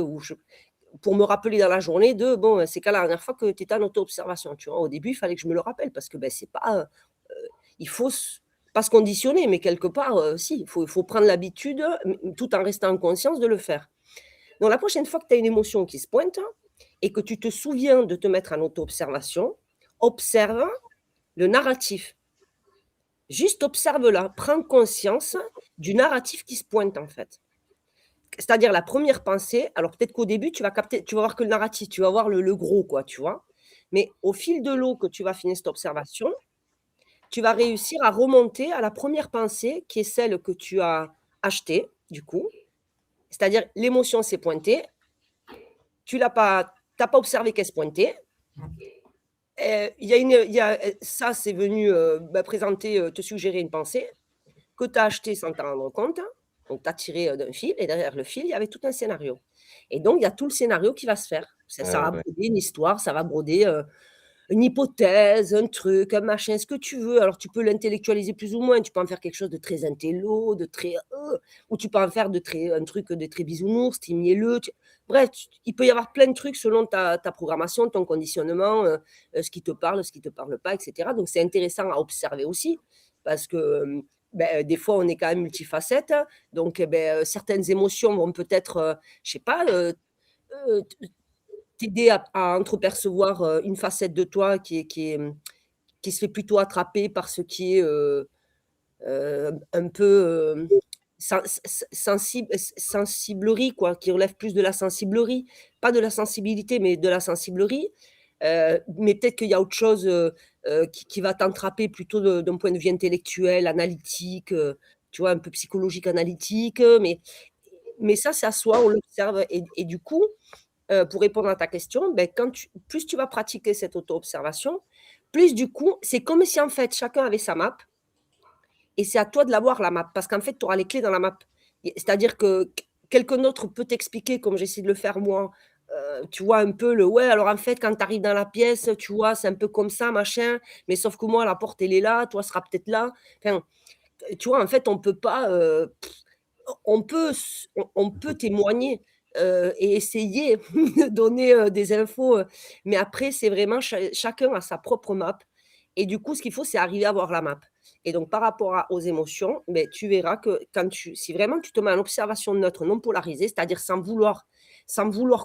pour me rappeler dans la journée de: «Bon, c'est quand la dernière fois que tu étais en auto-observation?» Tu vois? Au début, il fallait que je me le rappelle parce que, ben, c'est pas, il faut pas se conditionner, mais quelque part, si, il faut prendre l'habitude, tout en restant en conscience de le faire. Donc la prochaine fois que tu as une émotion qui se pointe et que tu te souviens de te mettre en auto-observation, observe le narratif. Juste observe-la, prends conscience du narratif qui se pointe en fait. C'est-à-dire la première pensée, alors peut-être qu'au début tu vas capter, tu vas voir que le narratif, tu vas voir le gros quoi, tu vois? Mais au fil de l'eau que tu vas finir cette observation, tu vas réussir à remonter à la première pensée qui est celle que tu as achetée du coup. C'est-à-dire l'émotion s'est pointée, tu l'as pas tu as pas observé qu'elle se pointait. Ça, c'est venu, présenter, te suggérer une pensée que tu as achetée sans t'en rendre compte. Donc tu as tiré, d'un fil et derrière le fil, il y avait tout un scénario et donc il y a tout le scénario qui va se faire. Ça Ouais, va ouais. broder une histoire, ça va broder, une hypothèse, un truc, un machin, ce que tu veux. Alors tu peux l'intellectualiser plus ou moins, tu peux en faire quelque chose de très intello, de très, ou tu peux en faire de très un truc de très bisounours, très mielleux, bref, il peut y avoir plein de trucs selon ta programmation, ton conditionnement, ce qui te parle, ce qui te parle pas et cetera. Donc c'est intéressant à observer aussi parce que, des fois on est quand même multifacette, hein. Donc certaines émotions vont peut-être, je sais pas, t'aider à entrepercevoir, une facette de toi qui se fait plutôt attraper par ce qui est, un peu, sensiblerie quoi, qui relève plus de la sensiblerie. Pas de la sensibilité, mais de la sensiblerie. Mais peut-être qu'il y a autre chose, qui va t'entraper plutôt d'un point de vue intellectuel, analytique, tu vois? Un peu psychologique analytique, mais ça, c'est à soi, on l'observe et du coup, pour répondre à ta question, quand plus tu vas pratiquer cette auto-observation, plus du coup, c'est comme si en fait chacun avait sa map et c'est à toi de l'avoir la map parce qu'en fait, tu auras les clés dans la map. C'est-à-dire que quelqu'un d'autre peut t'expliquer, comme j'essaie de le faire moi, tu vois un peu le ouais, alors en fait, quand tu arrives dans la pièce, tu vois, c'est un peu comme ça, machin, mais sauf que moi, la porte, elle est là, toi, sera peut-être là. Enfin, tu vois, en fait, on peut pas, on peut témoigner, et essayer de donner, des infos, mais après, c'est vraiment chacun a sa propre map et du coup, ce qu'il faut, c'est arriver à voir la map et donc par rapport aux émotions, beh, tu verras que si vraiment tu te mets en observation neutre, non polarisée, c'est-à-dire sans vouloir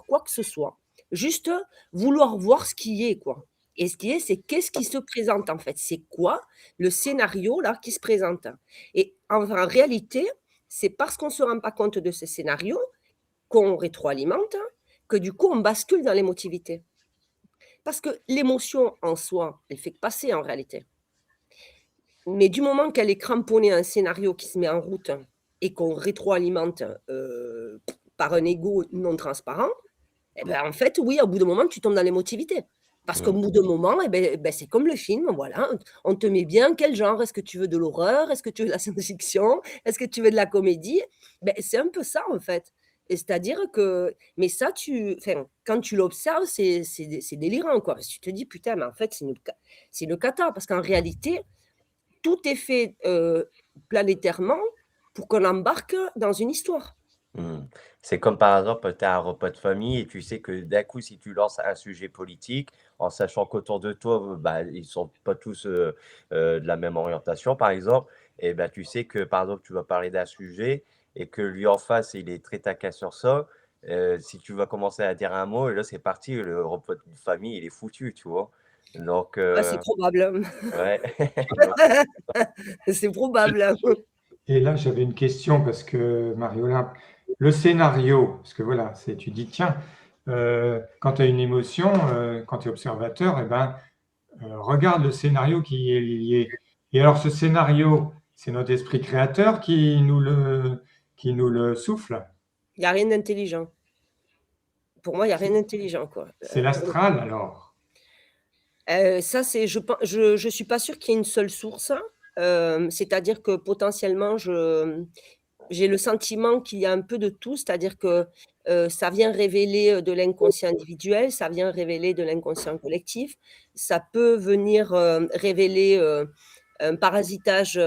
quoi que ce soit, juste vouloir voir ce qui est, quoi et ce qui est, c'est qu'est-ce qui se présente, en fait? C'est quoi le scénario, là, qui se présente? Et en réalité, c'est parce qu'on ne se rend pas compte de ce scénario qu'on rétroalimente, que du coup, on bascule dans l'émotivité. Parce que l'émotion en soi, elle fait que passer en réalité. Mais du moment qu'elle est cramponnée à un scénario qui se met en route et qu'on rétroalimente par un ego non transparent, eh ben, en fait, oui, au bout d'un moment, tu tombes dans l'émotivité. Parce qu'au Mmh. bout d'un moment, c'est comme le film, voilà, on te met bien quel genre. Est-ce que tu veux de l'horreur? Est-ce que tu veux de la science-fiction? Est-ce que tu veux de la comédie? C'est un peu ça, en fait. Et c'est-à-dire que mais ça, enfin, quand tu l'observes, c'est délirant, quoi. Parce que tu te dis: «Putain, mais en fait, c'est une cata». Parce qu'en réalité, tout est fait, planétairement pour qu'on embarque dans une histoire. Mmh. C'est comme par exemple, tu as un repas de famille et tu sais que d'un coup, si tu lances un sujet politique, en sachant qu'autour de toi, bah, ils sont pas tous, de la même orientation, par exemple, et ben tu sais que, par exemple, tu vas parler d'un sujet et que lui en face, il est très taquin sur ça, si tu vas commencer à dire un mot et là, c'est parti, le repas de famille, il est foutu, tu vois? Donc Bah, c'est probable. ouais, donc C'est probable. Et là, j'avais une question parce que, Marie-Olympe, le scénario, parce que voilà, tu dis, tiens, quand tu as une émotion, quand tu es observateur, eh ben, regarde le scénario qui est lié. Et alors, ce scénario, c'est notre esprit créateur qui nous le souffle. Il y a rien d'intelligent. Pour moi, il y a rien d'intelligent, quoi. C'est Pour le l'astral, alors. Ça, c'est je suis pas sûre qu'il y ait une seule source, c'est-à-dire que potentiellement, j'ai le sentiment qu'il y a un peu de tout, c'est-à-dire que, ça vient révéler, de l'inconscient individuel, ça vient révéler de l'inconscient collectif, ça peut venir, révéler, un parasitage,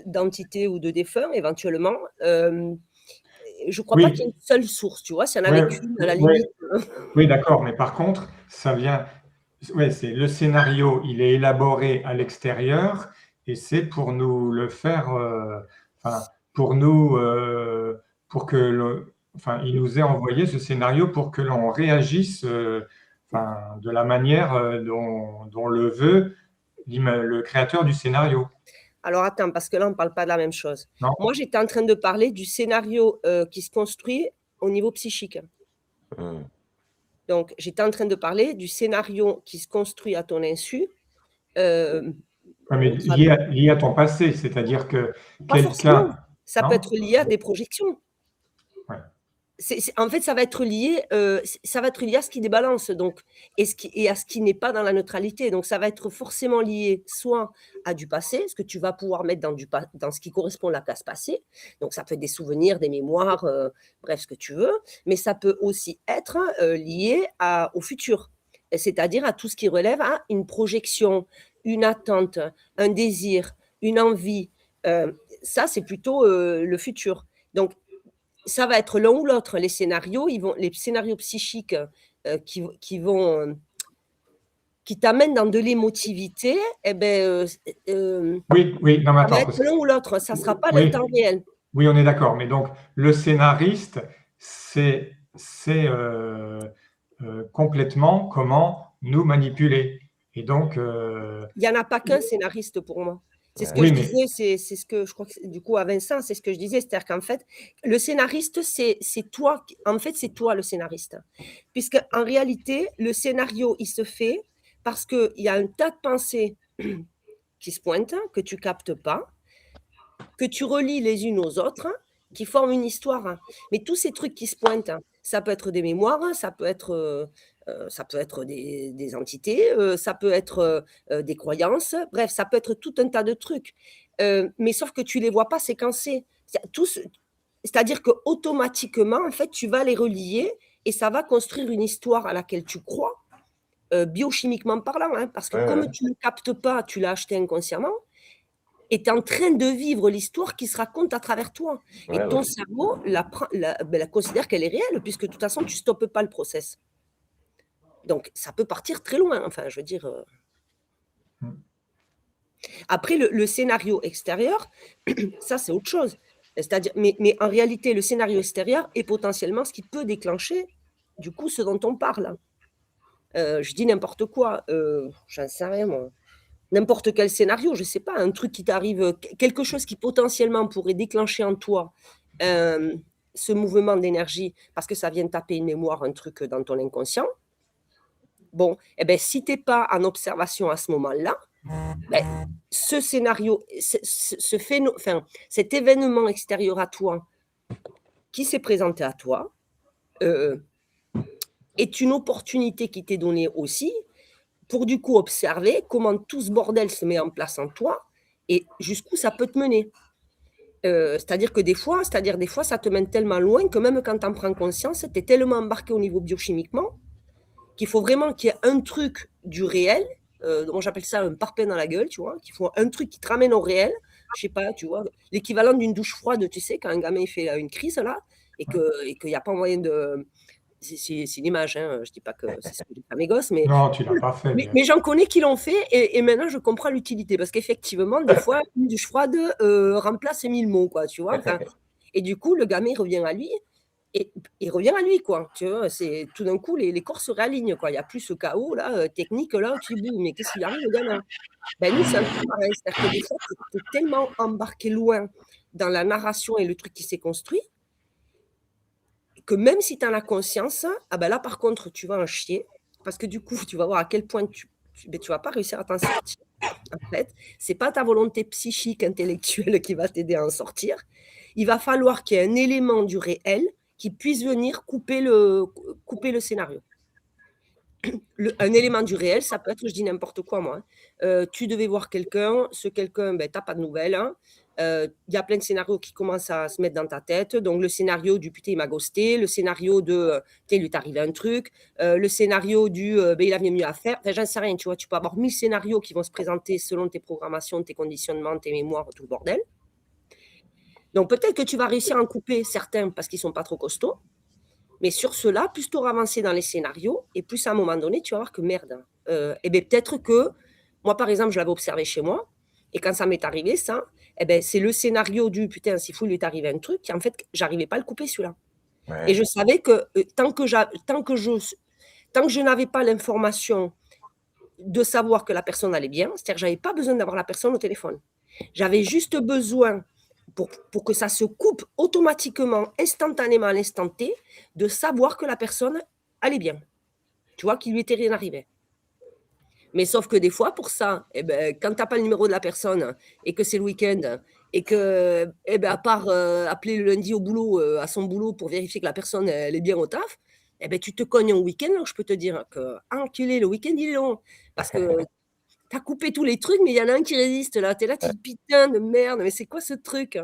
d'entités ou de défunts éventuellement, je crois pas Oui, qu'il y ait une seule source, tu vois? S'il y en ouais, avait qu'une, à la ouais, limite, oui, d'accord. Mais par contre, ça vient. Ouais, c'est le scénario, il est élaboré à l'extérieur et c'est pour nous le faire, enfin, pour nous, pour que enfin, il nous est envoyé ce scénario pour que l'on réagisse, enfin, de la manière dont le veut le créateur du scénario. Alors attends, parce que là, on ne parle pas de la même chose. Non? Moi, j'étais en train de parler du scénario, qui se construit au niveau psychique. mmh, Donc, j'étais en train de parler du scénario qui se construit à ton insu, heu, Ouais, mais au travers lié à ton passé, c'est-à-dire que pas forcément, quelqu'un, ça peut non? être lié à des projections. Ouais. En fait, ça va être lié, ça va être lié à ce qui débalance donc et à ce qui n'est pas dans la neutralité. Donc ça va être forcément lié soit à du passé, ce que tu vas pouvoir mettre dans ce qui correspond à la case passée. Donc ça peut être des souvenirs, des mémoires, bref, ce que tu veux. Mais ça peut aussi être, lié au futur. C'est-à-dire à tout ce qui relève à une projection, une attente, un désir, une envie. Ça, c'est plutôt, le futur. Donc ça va être l'un ou l'autre. Les scénarios psychiques, qui t'amènent dans de l'émotivité et Oui, oui, non, mais ça va attends, être l'un ou l'autre, ça ne sera pas le oui. temps réel. Oui, on est d'accord. Mais donc, le scénariste, c'est complètement comment nous manipuler. Et donc, Il y en a pas qu'un scénariste pour moi. C'est ce que ouais. oui, je mais disais, c'est ce que je crois que du coup à Vincent, c'est ce que je disais, c'est-à-dire qu'en fait, le scénariste, c'est toi en fait, c'est toi le scénariste. Puisque en réalité, le scénario, il se fait parce qu'il y a un tas de pensées qui se pointent, que tu captes pas, que tu relis les unes aux autres, qui forment une histoire. Mais tous ces trucs qui se pointent, ça peut être des mémoires, ça peut être des entités, ça peut être, des croyances, bref, ça peut être tout un tas de trucs. Mais sauf que tu les vois pas séquencés. C'est tout ce C'est-à-dire qu'automatiquement, en fait, tu vas les relier et ça va construire une histoire à laquelle tu crois, biochimiquement parlant, hein, parce que comme tu ne le captes pas, tu l'as acheté inconsciemment, et tu es en train de vivre l'histoire qui se raconte à travers toi. Et ton cerveau la considère qu'elle est réelle, puisque de toute façon, tu ne stoppes pas le process. Donc, ça peut partir très loin. Enfin, je veux dire. Après, le scénario extérieur, ça, c'est autre chose. C'est-à-dire, mais en réalité, le scénario extérieur est potentiellement ce qui peut déclencher, du coup, ce dont on parle. Je dis n'importe quoi. J'en sais rien, moi. N'importe quel scénario, je ne sais pas, un truc qui t'arrive, quelque chose qui potentiellement pourrait déclencher en toi ce mouvement d'énergie, parce que ça vient taper une mémoire, un truc dans ton inconscient. Bon, eh ben, si tu n'es pas en observation à ce moment-là, ben, ce scénario, cet événement extérieur à toi, qui s'est présenté à toi, est une opportunité qui t'est donnée aussi, pour du coup observer comment tout ce bordel se met en place en toi et jusqu'où ça peut te mener. C'est-à-dire des fois, ça te mène tellement loin que même quand tu en prends conscience, tu es tellement embarqué au niveau biochimiquement qu'il faut vraiment qu'il y ait un truc du réel, moi j'appelle ça un parpaing dans la gueule, tu vois, qu'il faut un truc qui te ramène au réel, je sais pas, tu vois, l'équivalent d'une douche froide, tu sais, quand un gamin il fait une crise là, et qu'il n'y a pas moyen de... C'est une image, hein. Je ne dis pas que c'est ce que j'ai fait à mes gosses, mais, non, tu ne l'as pas fait. Mais j'en connais qui l'ont fait et maintenant je comprends l'utilité parce qu'effectivement, des fois, une douche froide remplace 1000 mots, quoi, tu vois. Enfin, et du coup, le gamin revient à lui et il revient à lui, quoi. Tu vois, c'est tout d'un coup, les corps se réalignent, quoi. Il n'y a plus ce chaos là, technique là, où tu dis, mais qu'est-ce qu'il arrive au gamin? Ben, nous, c'est un peu pareil. C'est-à-dire que des fois, tu es tellement embarqué loin dans la narration et le truc qui s'est construit que même si tu as la conscience, ah ben là, par contre, tu vas en chier. Parce que du coup, tu vas voir à quel point tu vas pas réussir à t'en sortir. En fait, c'est pas ta volonté psychique, intellectuelle qui va t'aider à en sortir. Il va falloir qu'il y ait un élément du réel qui puisse venir couper le scénario. Un élément du réel, ça peut être, je dis n'importe quoi moi, tu devais voir quelqu'un, ce quelqu'un, ben, tu n'as pas de nouvelles, hein. Y a plein de scénarios qui commencent à se mettre dans ta tête. Donc le scénario du putain il m'a ghosté, le scénario de il lui est arrivé un truc, le scénario du ben, il avait mieux à faire. Enfin, j'en sais rien, tu vois, tu peux avoir 1000 scénarios qui vont se présenter selon tes programmations, tes conditionnements, tes mémoires, tout le bordel. Donc peut-être que tu vas réussir à en couper certains parce qu'ils ne sont pas trop costauds. Mais sur cela, plus tu auras avancé dans les scénarios, et plus à un moment donné, tu vas voir que merde. Et bien peut-être que, moi par exemple, je l'avais observé chez moi, et quand ça m'est arrivé, ça, eh ben, c'est le scénario du putain, c'est fou, il lui est arrivé un truc, et en fait, j'arrivais pas à le couper celui-là. Ouais. Et je savais que tant que je n'avais pas l'information de savoir que la personne allait bien, c'est-à-dire que je n'avais pas besoin d'avoir la personne au téléphone. J'avais juste besoin, pour que ça se coupe automatiquement, instantanément à l'instant T, de savoir que la personne allait bien. Tu vois, qu'il lui était rien arrivé. Mais sauf que des fois, pour ça, eh ben, quand tu n'as pas le numéro de la personne et que c'est le week-end et que, eh ben, à part appeler le lundi au boulot, à son boulot pour vérifier que la personne elle est bien au taf, eh ben, tu te cognes un week-end. Donc je peux te dire que enculé, le week-end il est long. Parce que tu as coupé tous les trucs, mais il y en a un qui résiste là. Tu es là, tu dis putain de merde, mais c'est quoi ce truc?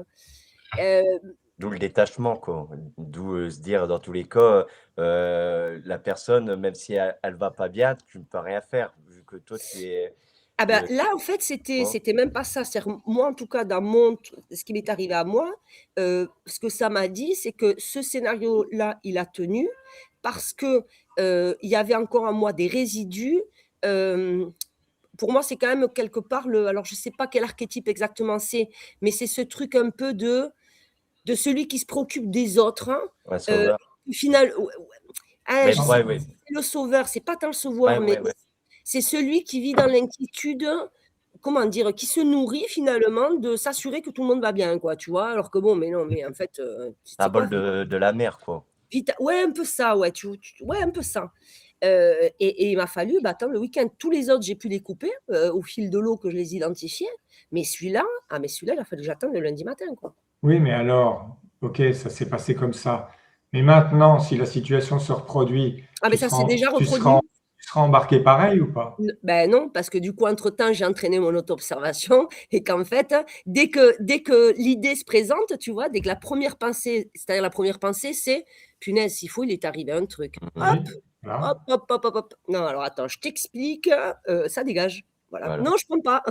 D'où le détachement, quoi. D'où se dire, dans tous les cas, la personne, même si elle ne va pas bien, tu ne peux rien faire, vu que toi, tu es... Ah ben, là, en fait, c'était même pas ça. C'est-à-dire, moi, en tout cas, ce qui m'est arrivé à moi, ce que ça m'a dit, c'est que ce scénario-là, il a tenu parce que il y avait encore en moi des résidus. Pour moi, c'est quand même quelque part alors je sais pas quel archétype exactement c'est, mais c'est ce truc un peu de celui qui se préoccupe des autres. Hein. Ouais, sauveur. Au final, ouais. C'est le sauveur, c'est pas tant le sauveur, mais c'est celui qui vit dans l'inquiétude, comment dire, qui se nourrit finalement de s'assurer que tout le monde va bien, quoi, tu vois. Alors que bon, mais non, mais en fait, c'est un bol de la mer, quoi. Ouais, un peu ça, ouais, ouais, un peu ça. Et il m'a fallu, attends, le week-end, tous les autres, j'ai pu les couper au fil de l'eau que je les identifiais. Mais celui-là, il a fallu que j'attende le lundi matin, quoi. Oui, mais alors, ok, ça s'est passé comme ça. Mais maintenant, si la situation se reproduit, mais ça s'est déjà reproduit. Tu seras embarqué pareil ou pas? Ben non, parce que du coup, entre-temps, j'ai entraîné mon auto-observation et qu'en fait, dès que l'idée se présente, tu vois, dès que la première pensée, c'est-à-dire la première pensée, c'est: «Punaise, s'il faut, il est arrivé un truc». Hop, Oui, voilà. hop, hop, hop, hop, hop. Non, alors attends, je t'explique, ça dégage. Voilà. Voilà. Non, je prends pas.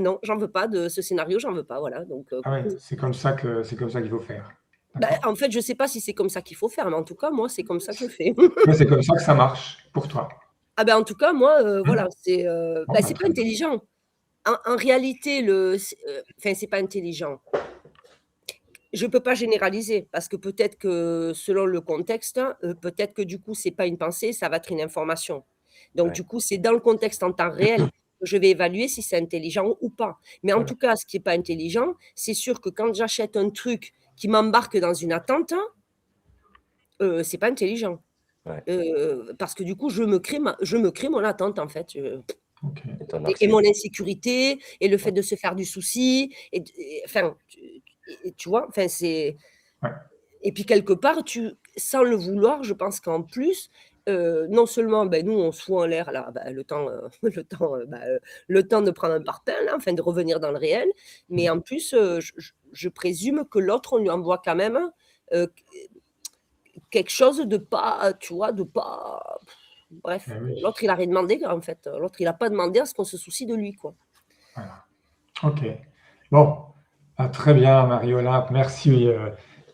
Non, j'en veux pas de ce scénario, j'en veux pas, voilà, donc Ah ouais, coucou. c'est comme ça qu'il faut faire. Bah, D'accord. en fait, je sais pas si c'est comme ça qu'il faut faire, mais en tout cas, moi, c'est comme ça que je fais. Ouais, c'est comme ça que ça marche pour toi. Ah ben, en tout cas, moi, Mmh. voilà, c'est, Bon, bah, bah, c'est pas très bien. intelligent. En réalité, enfin, c'est pas intelligent. Je peux pas généraliser parce que peut-être que selon le contexte, peut-être que du coup, c'est pas une pensée, ça va être une information. Donc Ouais. du coup, c'est dans le contexte en temps réel que je vais évaluer si c'est intelligent ou pas. Mais en Voilà. tout cas, ce qui est pas intelligent, c'est sûr que quand j'achète un truc qui m'embarque dans une attente, c'est pas intelligent. Ouais. Parce que du coup, je me crée mon attente en fait, OK. Et ton et mon anxiété. insécurité et le fait de se faire du souci et enfin, tu vois? Enfin, c'est Ouais. et puis quelque part, sans le vouloir, je pense qu'en plus, non seulement, ben, nous, on se fout en l'air là, bah, le temps, le temps de prendre un parpaing là, enfin de revenir dans le réel, mais Mmh. en plus, je présume que l'autre, on lui envoie quand même, heu, quelque chose de pas, tu vois, de pas bref, Eh oui, l'autre il a rien demandé en fait, l'autre il a pas demandé à ce qu'on se soucie de lui, quoi. voilà. OK. Bon, ah, très bien Marie-Olympe, merci,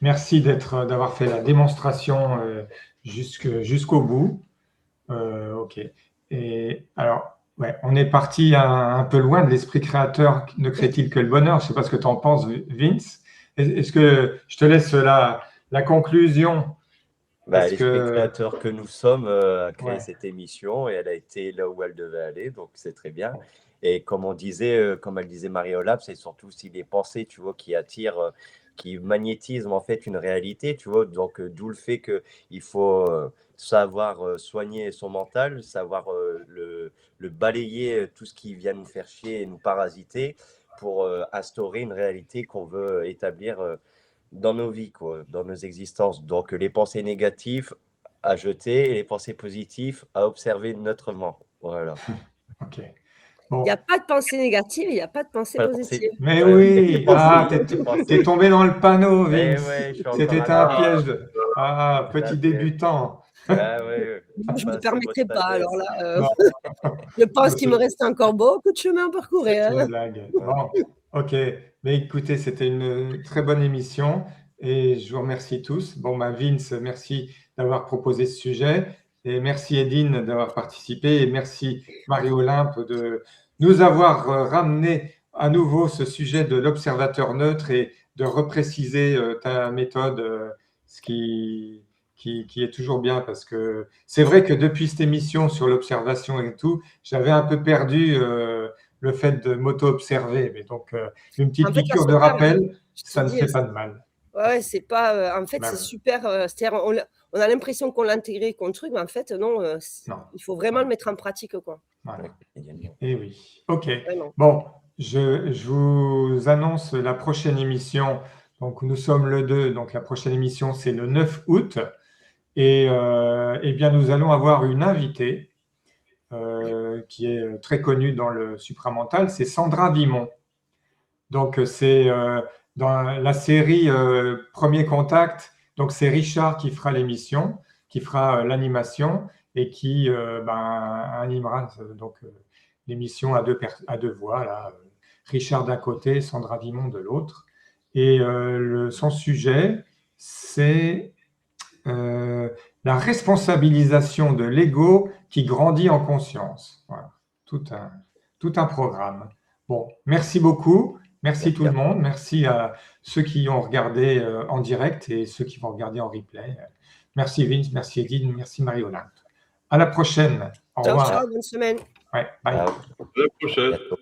merci d'avoir fait la démonstration, jusqu'au bout. OK. Et alors, ouais, on est parti un peu loin de l'esprit créateur ne crée-t-il que le bonheur? Je ne sais pas ce que tu en penses, Vince. Est-ce que je te laisse la conclusion? Bah, Parce l'esprit que, créateur que nous sommes a créé ouais, cette émission et elle a été là où elle devait aller, donc c'est très bien. Et comme on disait, comme elle disait Marie-Olap, c'est surtout aussi les pensées, tu vois, qui attirent, qui magnétisent en fait une réalité, tu vois. Donc d'où le fait qu'il faut savoir soigner son mental, savoir le balayer, tout ce qui vient nous faire chier et nous parasiter pour instaurer une réalité qu'on veut établir. Dans nos vies, quoi, dans nos existences. Donc, les pensées négatives à jeter et les pensées positives à observer neutrement. Voilà. OK. Il y a Bon, pas de pensée négative, il y a pas de pensée Pas la pensée. positive. mais Ouais, il y a que des oui, pensées. ah, Il y a que des t'es pensées. tombé dans le panneau, Eh Vince. ouais, je suis encore C'était à un l'âge. piège. Ah, C'est petit un piège. débutant. Ah ouais, Moi, je me passez votre permettrai pas, alors sagesse. là, Non, je pense non, qu'il me reste encore beaucoup de chemin à parcourir, c'est une hein. blague. Ouais. Bon, OK. Mais écoutez, c'était une très bonne émission et je vous remercie tous. Bon, bah, Vince, merci d'avoir proposé ce sujet et merci Edine d'avoir participé et merci Marie-Olympe de nous avoir ramené à nouveau ce sujet de l'observateur neutre et de repréciser ta méthode, ce qui est toujours bien parce que c'est vrai que depuis cette émission sur l'observation et tout, j'avais un peu perdu le fait de m'auto-observer. Mais donc, une petite En fait, la piqûre de sauvegarde, rappel, je te ça ne dis, fait pas de mal. ouais, ouais, c'est pas, en fait, Bah, c'est super, c'est-à-dire on a l'impression qu'on l'a intégré, qu'on le truc, mais en fait, non, non, il faut vraiment le voilà, mettre en pratique, quoi, Ouais, voilà. également. Et oui. OK. vraiment. Bon, je vous annonce la prochaine émission. Donc, nous sommes le 2, donc la prochaine émission, c'est le 9 août. Et eh bien, nous allons avoir une invitée qui est très connue dans le supramental, c'est Sandra Vimon. Donc, c'est dans la série Premier Contact. Donc, c'est Richard qui fera l'émission, qui fera l'animation et qui animera l'émission à deux voix. Là. Richard d'un côté, Sandra Vimon de l'autre. Et son sujet, c'est la responsabilisation de l'ego qui grandit en conscience. Voilà, tout un programme. Bon, merci beaucoup. Merci tout Merci le à monde. Merci à ceux qui ont regardé en direct et ceux qui vont regarder en replay. Merci Vince, merci Edine, merci Marie-Olympe. À la prochaine. Au Ciao, revoir. ciao, bonne semaine. Ouais, bye. à À la prochaine. bientôt.